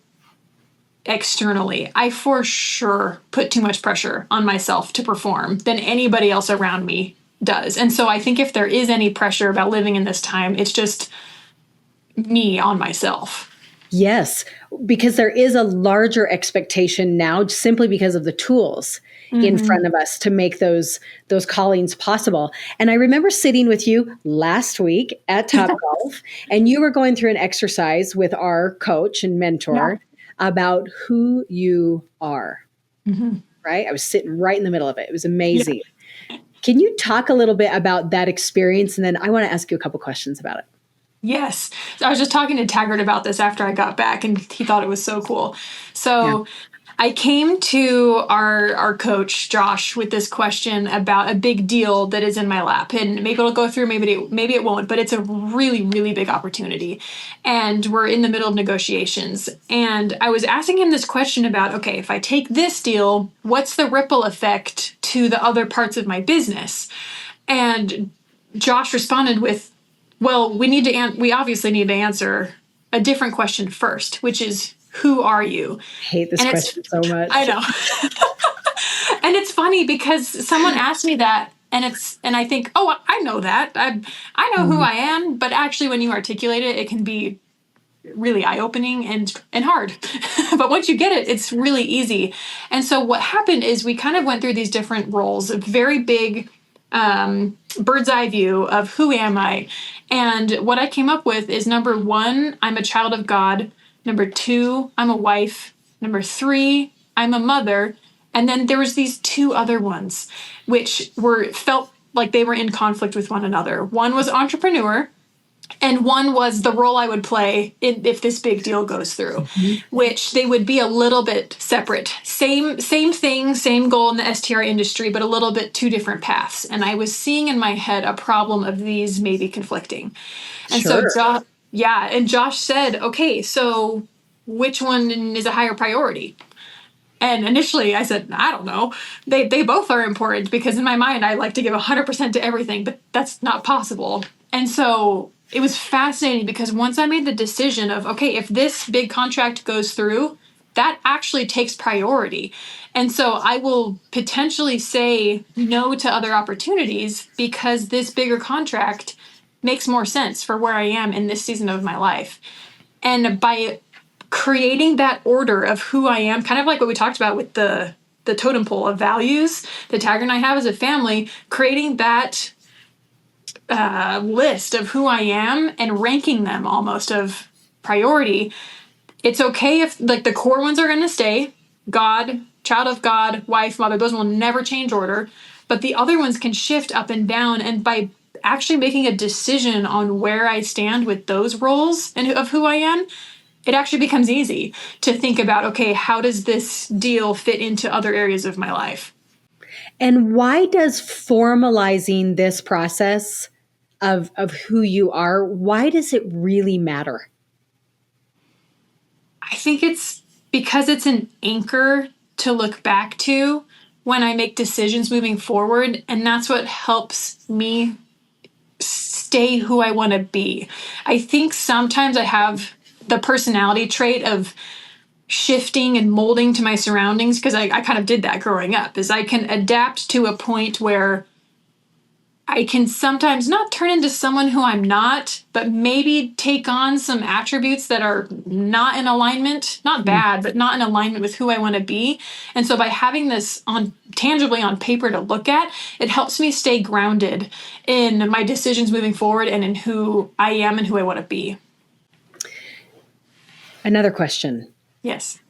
externally. I for sure put too much pressure on myself to perform than anybody else around me does. And so I think if there is any pressure about living in this time, it's just me on myself.
Yes, because there is a larger expectation now, simply because of the tools in front of us to make those callings possible. And I remember sitting with you last week at Topgolf, and you were going through an exercise with our coach and mentor about who you are, right? I was sitting right in the middle of it. It was amazing. Yeah. Can you talk a little bit about that experience? And then I want to ask you a couple questions about it.
Yes. So I was just talking to Taggart about this after I got back, and he thought it was so cool. So I came to our coach, Josh, with this question about a big deal that is in my lap. And maybe it'll go through, maybe it won't, but it's a really, really big opportunity. And we're in the middle of negotiations. And I was asking him this question about, okay, if I take this deal, what's the ripple effect to the other parts of my business? And Josh responded with, well, we obviously need to answer a different question first, which is, who are you?
I hate this question so much.
I know. And it's funny because someone asked me that, And I think, oh, I know that. I know who I am, but actually when you articulate it, it can be really eye-opening and hard. But once you get it, it's really easy. And so what happened is we kind of went through these different roles, a very big bird's eye view of who am I. And what I came up with is, number 1, I'm a child of God. Number 2, I'm a wife. Number 3, I'm a mother. And then there was these 2 other ones, which felt like they were in conflict with one another. One was entrepreneur, and one was the role I would play if this big deal goes through, which they would be a little bit separate. Same thing, same goal in the STR industry, but a little bit 2 different paths. And I was seeing in my head a problem of these maybe conflicting. And
Sure.
so, and Josh said, okay, so which one is a higher priority? And initially I said, I don't know. They both are important, because in my mind, I like to give 100% to everything, but that's not possible. And so it was fascinating, because once I made the decision of, okay, if this big contract goes through, that actually takes priority. And so I will potentially say no to other opportunities, because this bigger contract makes more sense for where I am in this season of my life. And by creating that order of who I am, kind of like what we talked about with the totem pole of values that Tiger and I have as a family, creating that list of who I am and ranking them almost of priority. It's okay if like the core ones are going to stay: God, child of God, wife, mother. Those will never change order, but the other ones can shift up and down. And by actually making a decision on where I stand with those roles and of who I am, it actually becomes easy to think about, okay, how does this deal fit into other areas of my life?
And why does formalizing this process of who you are, why does it really matter?
I think it's because it's an anchor to look back to when I make decisions moving forward. And that's what helps me stay who I want to be. I think sometimes I have the personality trait of shifting and molding to my surroundings, because I kind of did that growing up, is I can adapt to a point where I can sometimes not turn into someone who I'm not, but maybe take on some attributes that are not in alignment, not bad, but not in alignment with who I want to be. And so by having this tangibly on paper to look at, it helps me stay grounded in my decisions moving forward and in who I am and who I want to be.
Another question.
Yes.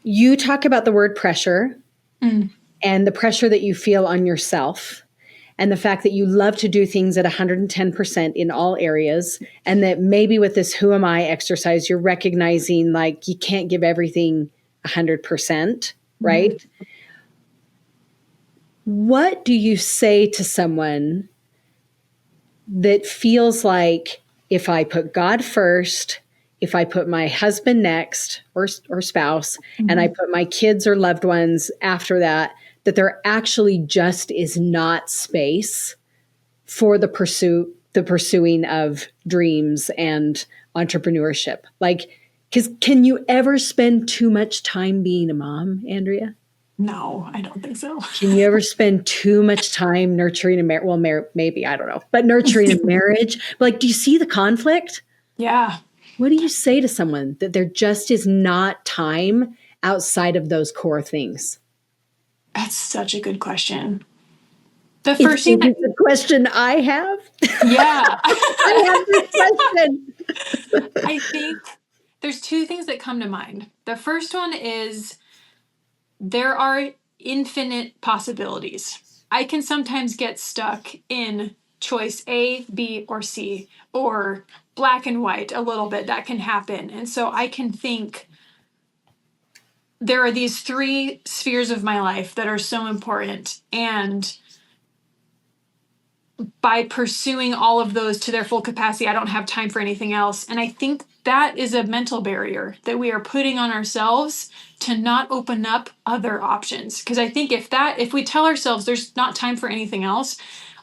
You talk about the word pressure and the pressure that you feel on yourself, and the fact that you love to do things at 110% in all areas, and that maybe with this who am I exercise, you're recognizing like you can't give everything 100%, right? What do you say to someone that feels like, if I put God first, if I put my husband next or spouse, and I put my kids or loved ones after that, that there actually just is not space for the pursuing of dreams and entrepreneurship? Like, because can you ever spend too much time being a mom, Andrea?
No, I don't think so.
Can you ever spend too much time nurturing a marriage? Well, maybe, I don't know, but nurturing a marriage. Like, do you see the conflict?
Yeah.
What do you say to someone that there just is not time outside of those core things?
That's such a good question. The first thing
It's a question I have.
Yeah.
I have this question.
I think there's 2 things that come to mind. The first one is there are infinite possibilities. I can sometimes get stuck in choice A, B, or C, or black and white a little bit. That can happen. And so I can think there are these 3 spheres of my life that are so important. And by pursuing all of those to their full capacity, I don't have time for anything else. And I think that is a mental barrier that we are putting on ourselves to not open up other options. Because I think if we tell ourselves there's not time for anything else,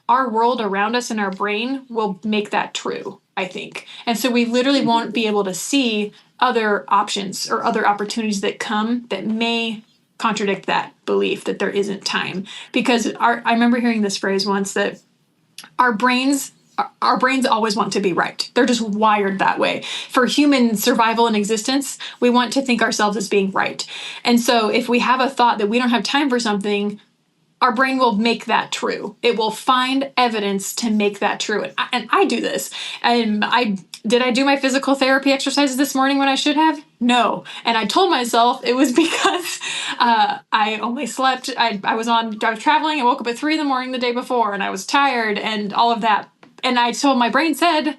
our world around us and our brain will make that true, I think. And so we literally won't be able to see other options or other opportunities that come that may contradict that belief that there isn't time. Because I remember hearing this phrase once that our brains always want to be right. They're just wired that way. For human survival and existence, we want to think ourselves as being right. And so if we have a thought that we don't have time for something, our brain will make that true. It will find evidence to make that true. And I do this. And did I do my physical therapy exercises this morning when I should have? No. And I told myself it was because I only slept. I was traveling. I woke up at 3 a.m. the day before, and I was tired and all of that. And I told my brain said,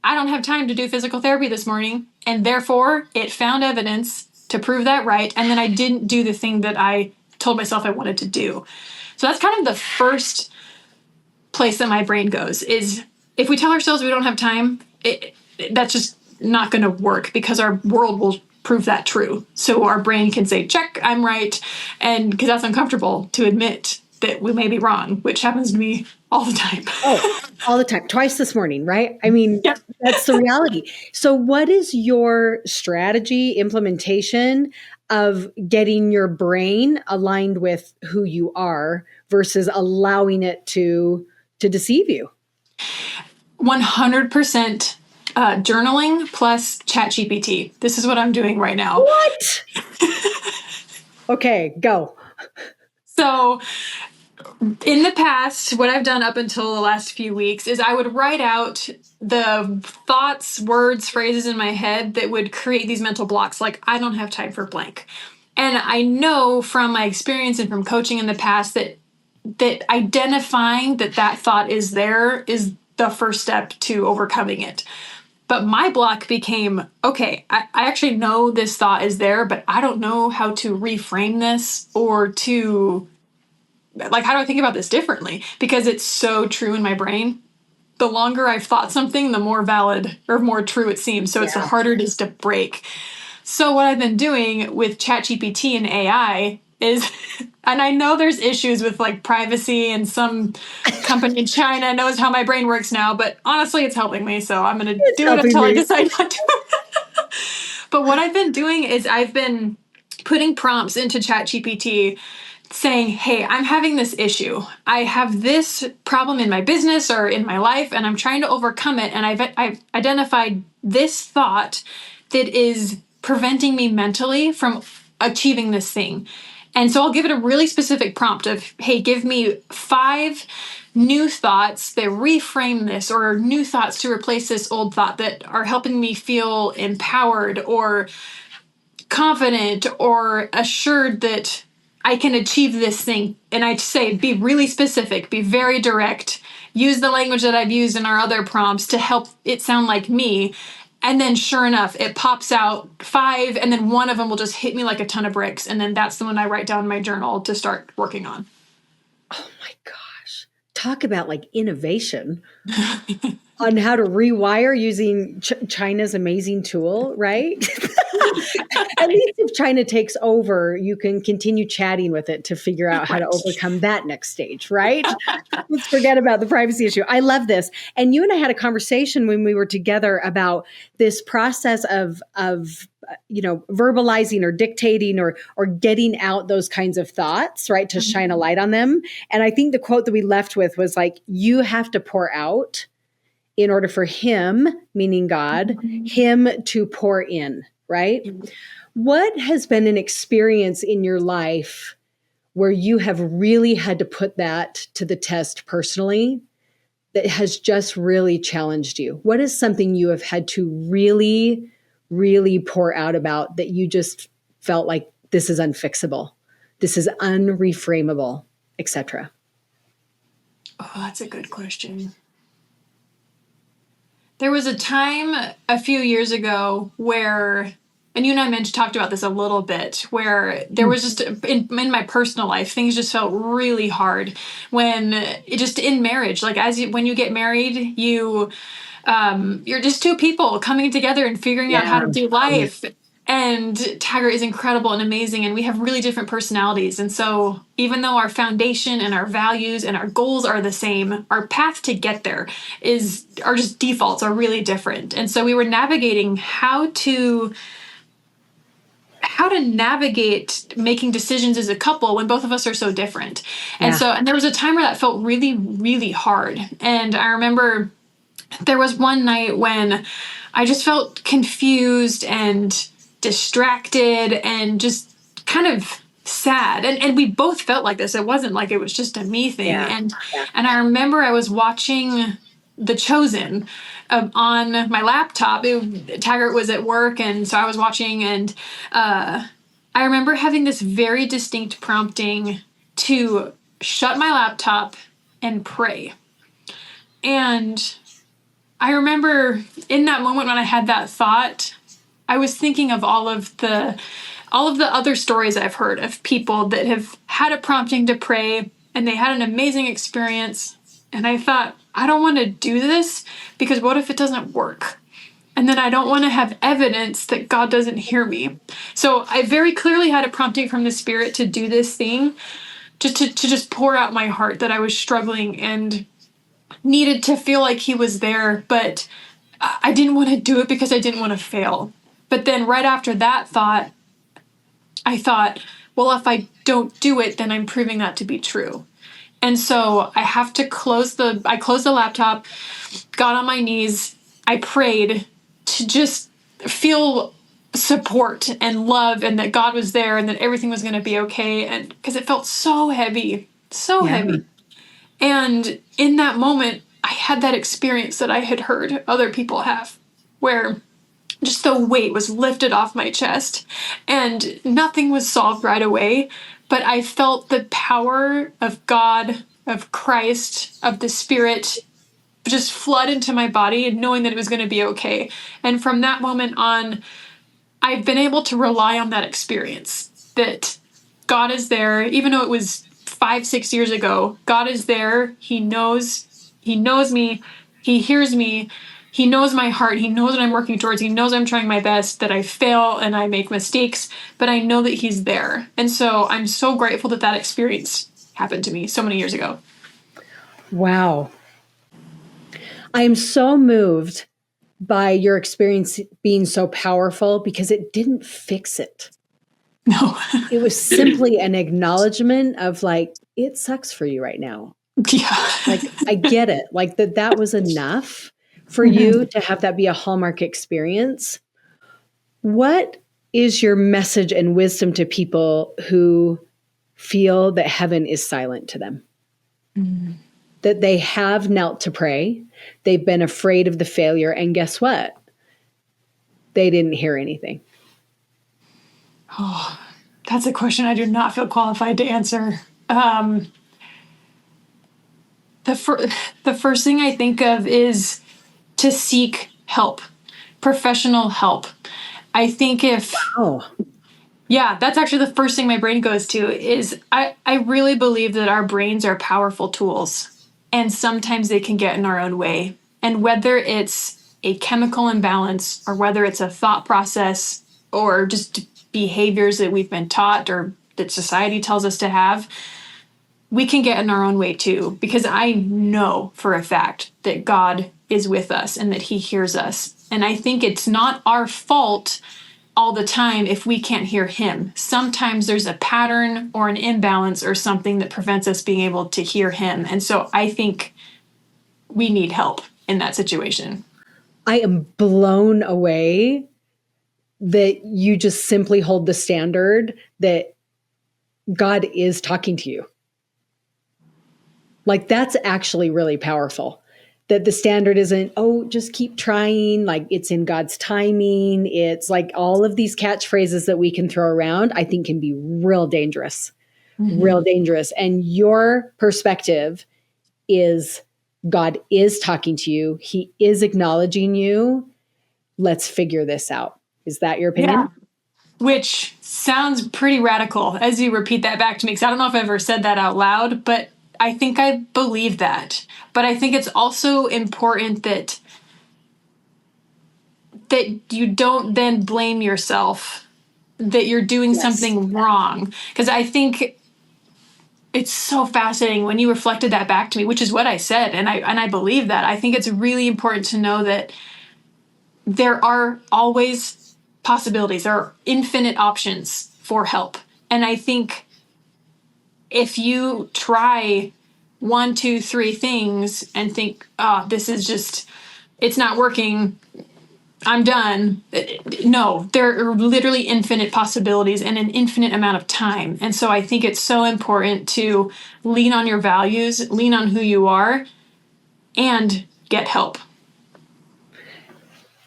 I don't have time to do physical therapy this morning. And therefore, it found evidence to prove that right. And then I didn't do the thing that I told myself I wanted to do. So that's kind of the first place that my brain goes, is if we tell ourselves we don't have time, that's just not going to work, because our world will prove that true. So our brain can say, check, I'm right. And because that's uncomfortable to admit that we may be wrong, which happens to me all the time.
Oh, all the time. Twice this morning, right? I mean,
Yep.
That's the reality. So what is your strategy, implementation of getting your brain aligned with who you are versus allowing it to deceive you?
100% journaling plus ChatGPT. This is what I'm doing right now.
What? Okay, go.
So in the past, what I've done up until the last few weeks is I would write out the thoughts, words, phrases in my head that would create these mental blocks, like I don't have time for blank. And I know from my experience and from coaching in the past that identifying that thought is there is the first step to overcoming it. But my block became, okay, I actually know this thought is there, but I don't know how to reframe this or to, like, how do I think about this differently? Because it's so true in my brain. The longer I've thought something, the more valid or more true it seems. So it's the harder it is to break. So what I've been doing with ChatGPT and AI is, and I know there's issues with like privacy, and some company in China knows how my brain works now, but honestly, it's helping me. So I'm going to do it until I decide not to. But what I've been doing is I've been putting prompts into ChatGPT saying, hey, I'm having this issue. I have this problem in my business or in my life, and I'm trying to overcome it. And I've identified this thought that is preventing me mentally from achieving this thing. And so I'll give it a really specific prompt of, hey, give me 5 new thoughts that reframe this, or new thoughts to replace this old thought that are helping me feel empowered or confident or assured that I can achieve this thing. And I'd say, be really specific, be very direct, use the language that I've used in our other prompts to help it sound like me. And then sure enough, it pops out 5, and then one of them will just hit me like a ton of bricks. And then that's the one I write down in my journal to start working on.
Oh my gosh. Talk about like innovation on how to rewire using China's amazing tool, right? At least if China takes over, you can continue chatting with it to figure out how to overcome that next stage, right? Let's forget about the privacy issue. I love this. And you and I had a conversation when we were together about this process of verbalizing or dictating or getting out those kinds of thoughts, right? To shine a light on them. And I think the quote that we left with was like, you have to pour out in order for him, meaning God, him to pour in, right? What has been an experience in your life where you have really had to put that to the test personally that has just really challenged you? What is something you have had to really, really pour out about that you just felt like this is unfixable, this is unreframable, etc.?
Oh, that's a good question. There was a time a few years ago where, and you and I talked about this a little bit, where there was just, in my personal life, things just felt really hard when it just in marriage, like when you get married, you're just 2 people coming together and figuring out how to do life. And Tiger is incredible and amazing, and we have really different personalities. And so even though our foundation and our values and our goals are the same, our path to get there are just defaults are really different. And so we were navigating how to how to navigate making decisions as a couple when both of us are so different. And and there was a time where that felt really, really hard. And I remember there was one night when I just felt confused and distracted and just kind of sad. And we both felt like this. It wasn't like it was just a me thing. And I remember I was watching The Chosen on my laptop. Taggart was at work, and so I was watching, and I remember having this very distinct prompting to shut my laptop and pray. And I remember in that moment when I had that thought, I was thinking of all of the other stories I've heard of people that have had a prompting to pray and they had an amazing experience. And I thought, I don't want to do this because what if it doesn't work? And then I don't want to have evidence that God doesn't hear me. So I very clearly had a prompting from the Spirit to do this thing, just to just pour out my heart that I was struggling and needed to feel like He was there, but I didn't want to do it because I didn't want to fail. But then right after that thought, I thought, well, if I don't do it, then I'm proving that to be true. And so I have to closed the laptop, got on my knees, I prayed to just feel support and love and that God was there and that everything was going to be okay. And because it felt so heavy, heavy. And in that moment, I had that experience that I had heard other people have, where just the weight was lifted off my chest and nothing was solved right away. But I felt the power of God, of Christ, of the Spirit just flood into my body, and knowing that it was going to be okay. And from that moment on, I've been able to rely on that experience, that God is there, even though it was 5-6 years ago. God is there. He knows me. He hears me. He knows my heart. He knows what I'm working towards. He knows I'm trying my best, that I fail and I make mistakes, but I know that He's there. And so I'm so grateful that experience happened to me so many years ago.
Wow. I am so moved by your experience being so powerful because it didn't fix it.
No.
It was simply an acknowledgement of like, it sucks for you right now.
Yeah.
Like, I get it. Like that was enough for you to have that be a hallmark experience. What is your message and wisdom to people who feel that heaven is silent to them? That they have knelt to pray. They've been afraid of the failure. And guess what? They didn't hear anything.
Oh, that's a question I do not feel qualified to answer. The first thing I think of is to seek help, professional help. I think that's actually the first thing my brain goes to is I really believe that our brains are powerful tools, and sometimes they can get in our own way. And whether it's a chemical imbalance or whether it's a thought process or just behaviors that we've been taught or that society tells us to have, we can get in our own way too, because I know for a fact that God is with us and that He hears us. And I think it's not our fault all the time if we can't hear Him. Sometimes there's a pattern or an imbalance or something that prevents us being able to hear Him. And so I think we need help in that situation.
I am blown away that you just simply hold the standard that God is talking to you. Like, that's actually really powerful. That the standard isn't, oh, just keep trying, like it's in God's timing. It's like all of these catchphrases that we can throw around, I think can be real dangerous, real dangerous. And your perspective is God is talking to you. He is acknowledging you. Let's figure this out. Is that your opinion?
Yeah. Which sounds pretty radical as you repeat that back to me, because I don't know if I've ever said that out loud, but I think I believe that. But I think it's also important that you don't then blame yourself that you're doing something wrong. Because I think it's so fascinating when you reflected that back to me, which is what I said, and I believe that. I think it's really important to know that there are always possibilities. There are infinite options for help. And I think if you try 1, 2, 3 things and think, oh, this is just, it's not working, I'm done. No, there are literally infinite possibilities and an infinite amount of time. And so I think it's so important to lean on your values, lean on who you are, and get help.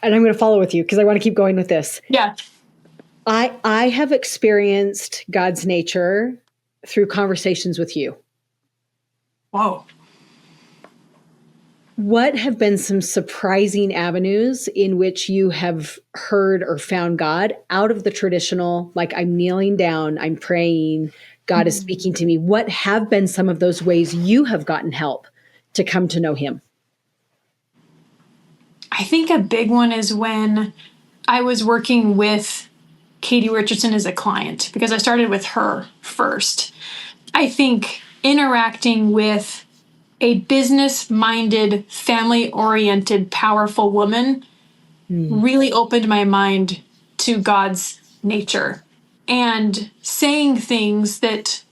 And I'm going to follow with you because I want to keep going with this.
Yeah.
I have experienced God's nature through conversations with you.
Whoa.
What have been some surprising avenues in which you have heard or found God out of the traditional, like I'm kneeling down, I'm praying, God is speaking to me? What have been some of those ways you have gotten help to come to know him?
I think a big one is when I was working with Katie Richardson as a client, because I started with her first. I think interacting with a business-minded, family-oriented, powerful woman really opened my mind to God's nature, and saying things that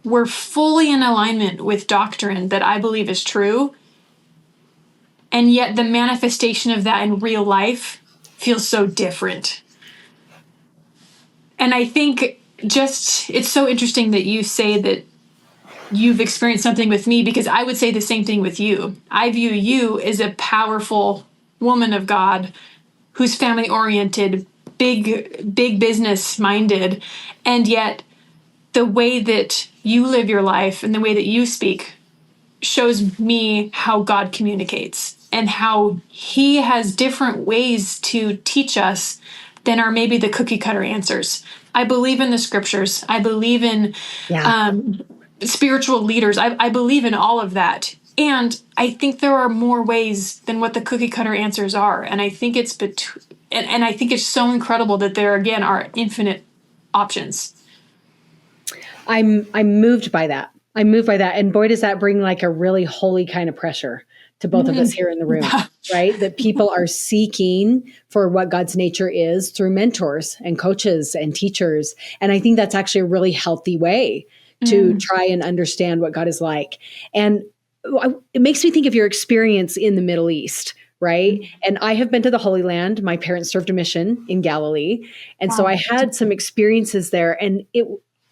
were fully in alignment with doctrine that I believe is true. And yet the manifestation of that in real life feels so different. And I think it's so interesting that you say that you've experienced something with me, because I would say the same thing with you. I view you as a powerful woman of God who's family oriented, big business minded. And yet the way that you live your life and the way that you speak shows me how God communicates and how he has different ways to teach us than are maybe the cookie cutter answers. I believe in the scriptures. I believe in spiritual leaders. I believe in all of that. And I think there are more ways than what the cookie cutter answers are. And I think and I think it's so incredible that there again are infinite options.
I'm moved by that. And boy, does that bring like a really holy kind of pressure to both of us here in the room, right? That people are seeking for what God's nature is through mentors and coaches and teachers. And I think that's actually a really healthy way to try and understand what God is like. And it makes me think of your experience in the Middle East, right? And I have been to the Holy Land. My parents served a mission in Galilee. And so I had some experiences there, and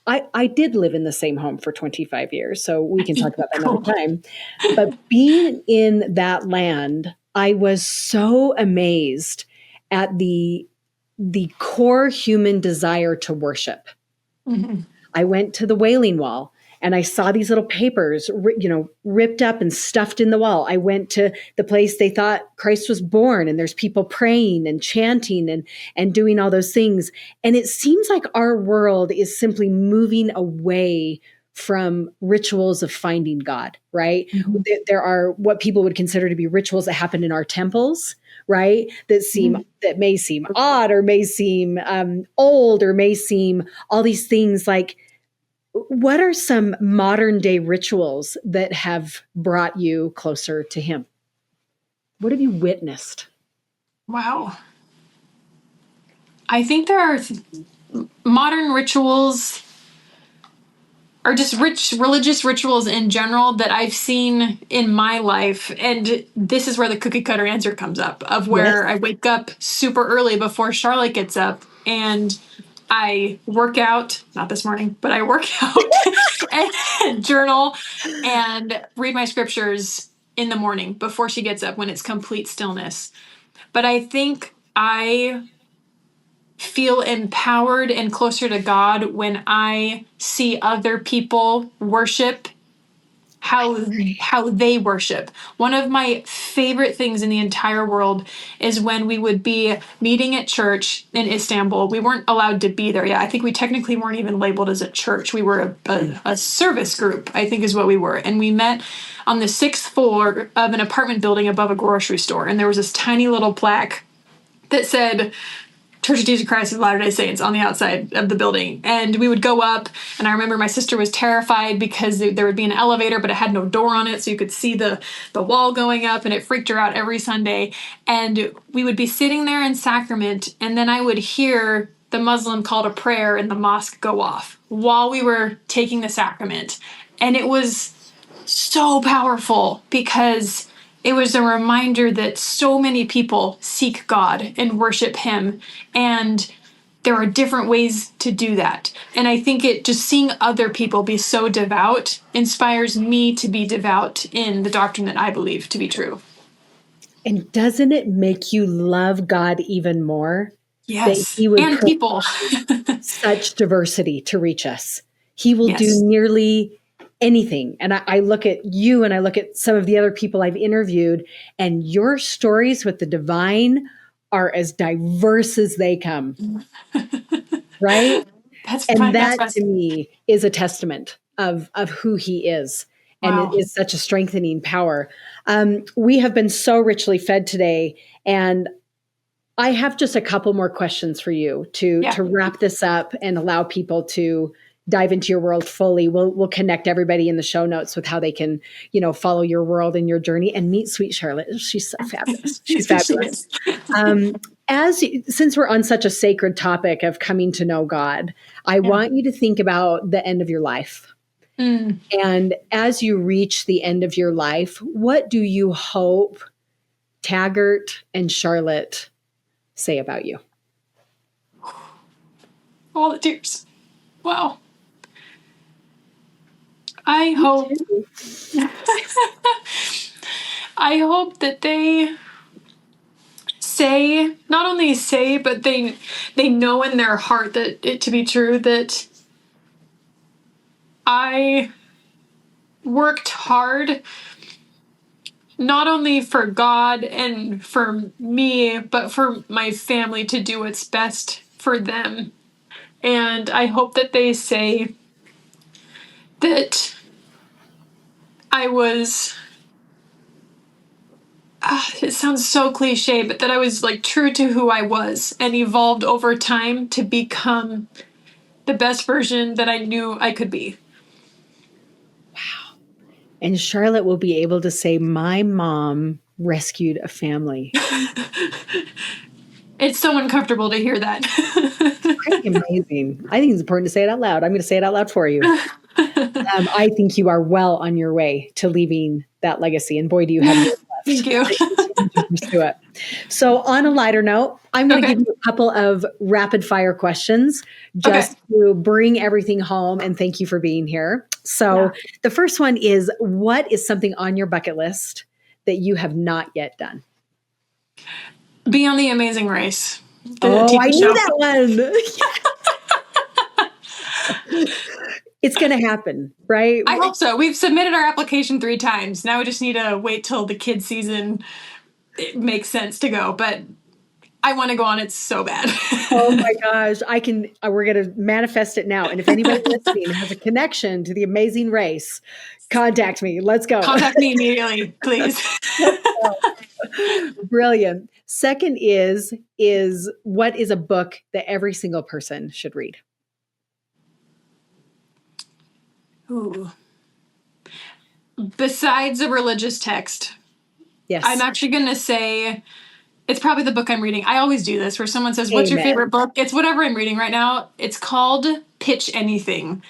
I did live in the same home for 25 years, so we can talk about that another time. But being in that land, I was so amazed at the core human desire to worship. Mm-hmm. I went to the Wailing Wall, and I saw these little papers, ripped up and stuffed in the wall. I went to the place they thought Christ was born, and there's people praying and chanting and doing all those things. And it seems like our world is simply moving away from rituals of finding God, right? Mm-hmm. There are what people would consider to be rituals that happen in our temples, right? That may seem odd, or may seem old, or may seem all these things. Like, what are some modern day rituals that have brought you closer to him? What have you witnessed?
Wow. I think there are modern rituals, or just religious rituals in general, that I've seen in my life. And this is where the cookie cutter answer comes up, of where I wake up super early before Charlotte gets up, and I work out, not this morning, but I work out and journal and read my scriptures in the morning before she gets up, when it's complete stillness. But I think I feel empowered and closer to God when I see other people worship how they worship. One of my favorite things in the entire world is when we would be meeting at church in Istanbul. We weren't allowed to be there yet. I think we technically weren't even labeled as a church. We were a service group, I think is what we were. And we met on the 6th floor of an apartment building above a grocery store. And there was this tiny little plaque that said Church of Jesus Christ of Latter-day Saints on the outside of the building. And we would go up, and I remember my sister was terrified because there would be an elevator, but it had no door on it, so you could see the wall going up, and it freaked her out every Sunday. And we would be sitting there in sacrament, and then I would hear the Muslim call to prayer in the mosque go off while we were taking the sacrament. And it was so powerful because it was a reminder that so many people seek God and worship Him, and there are different ways to do that. And I think just seeing other people be so devout inspires me to be devout in the doctrine that I believe to be true.
And doesn't it make you love God even more?
Yes,
that He would
and people.
such diversity to reach us. He will
Yes.
do nearly anything. And I look at you and I look at some of the other people I've interviewed, and your stories with the divine are as diverse as they come. Right? And that to me is a testament of who He is. And
Wow.
it is such a strengthening power. We have been so richly fed today. And I have just a couple more questions for you to wrap this up and allow people to dive into your world fully. We'll connect everybody in the show notes with how they can, follow your world and your journey and meet sweet Charlotte. She's so fabulous. She's fabulous. Since we're on such a sacred topic of coming to know God, I want you to think about the end of your life. And as you reach the end of your life, what do you hope Taggart and Charlotte say about you?
All the tears. Wow. I hope that they say, not only say, but they know in their heart that it to be true, that I worked hard not only for God and for me, but for my family to do what's best for them. And I hope that they say that I was, it sounds so cliche, but that I was like true to who I was and evolved over time to become the best version that I knew I could be.
Wow. And Charlotte will be able to say, my mom rescued a family.
It's so uncomfortable to hear that.
Pretty amazing. I think it's important to say it out loud. I'm going to say it out loud for you. I think you are well on your way to leaving that legacy. And boy, do you have years left.
Thank you.
To pursue it. So on a lighter note, I'm going to give you a couple of rapid fire questions just to bring everything home. And thank you for being here. So the first one is, what is something on your bucket list that you have not yet done?
Be on The Amazing Race.
I knew that one. It's going to happen, right?
I hope so. We've submitted our application 3 times. Now we just need to wait till the kids' season it makes sense to go. But I want to go on it so bad.
Oh my gosh. We're going to manifest it now. And if anybody listening has a connection to The Amazing Race, contact me. Let's go.
Contact me immediately, please.
Brilliant. Second is what is a book that every single person should read?
Ooh. Besides a religious text,
yes,
I'm actually going to say it's probably the book I'm reading. I always do this where someone says, what's your favorite book? It's whatever I'm reading right now. It's called Pitch Anything.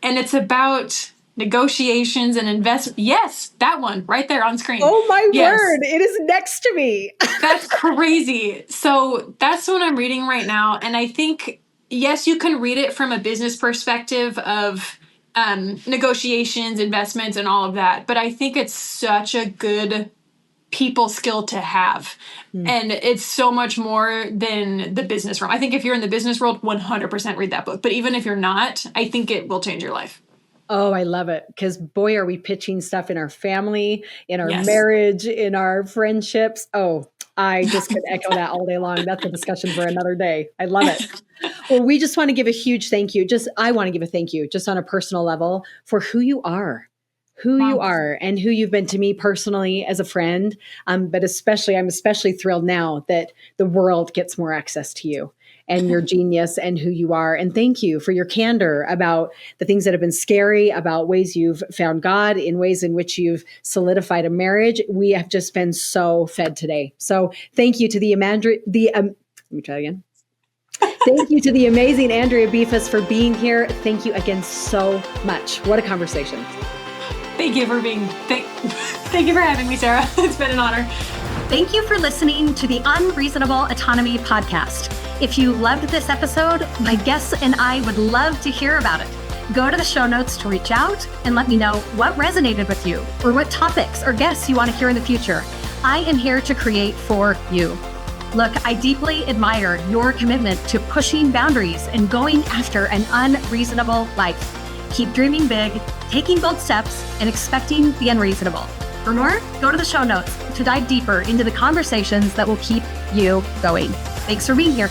And it's about negotiations and investment. Yes, that one right there on screen.
Oh my word. It is next to me.
That's crazy. So that's what I'm reading right now. And I think, yes, you can read it from a business perspective of negotiations, investments, and all of that. But I think it's such a good people skill to have. And it's so much more than the business world. I think if you're in the business world, 100% read that book. But even if you're not, I think it will change your life.
Oh, I love it. Because boy, are we pitching stuff in our family, in our marriage, in our friendships. Oh, I just could echo that all day long. That's a discussion for another day. I love it. Well, we just want to give a huge thank you. I want to give a thank you just on a personal level for who you are. You are and who you've been to me personally as a friend. But I'm especially thrilled now that the world gets more access to you. and your genius and who you are. And thank you for your candor about the things that have been scary, about ways you've found God, in ways in which you've solidified a marriage. We have just been so fed today. So thank you to let me try again. Thank you to the amazing Andrea Befus for being here. Thank you again so much. What a conversation.
Thank you for thank you for having me, Sarah. It's been an honor.
Thank you for listening to the Unreasonable Autonomy podcast. If you loved this episode, my guests and I would love to hear about it. Go to the show notes to reach out and let me know what resonated with you or what topics or guests you want to hear in the future. I am here to create for you. Look, I deeply admire your commitment to pushing boundaries and going after an unreasonable life. Keep dreaming big, taking bold steps, and expecting the unreasonable. For more, go to the show notes to dive deeper into the conversations that will keep you going. Thanks for being here.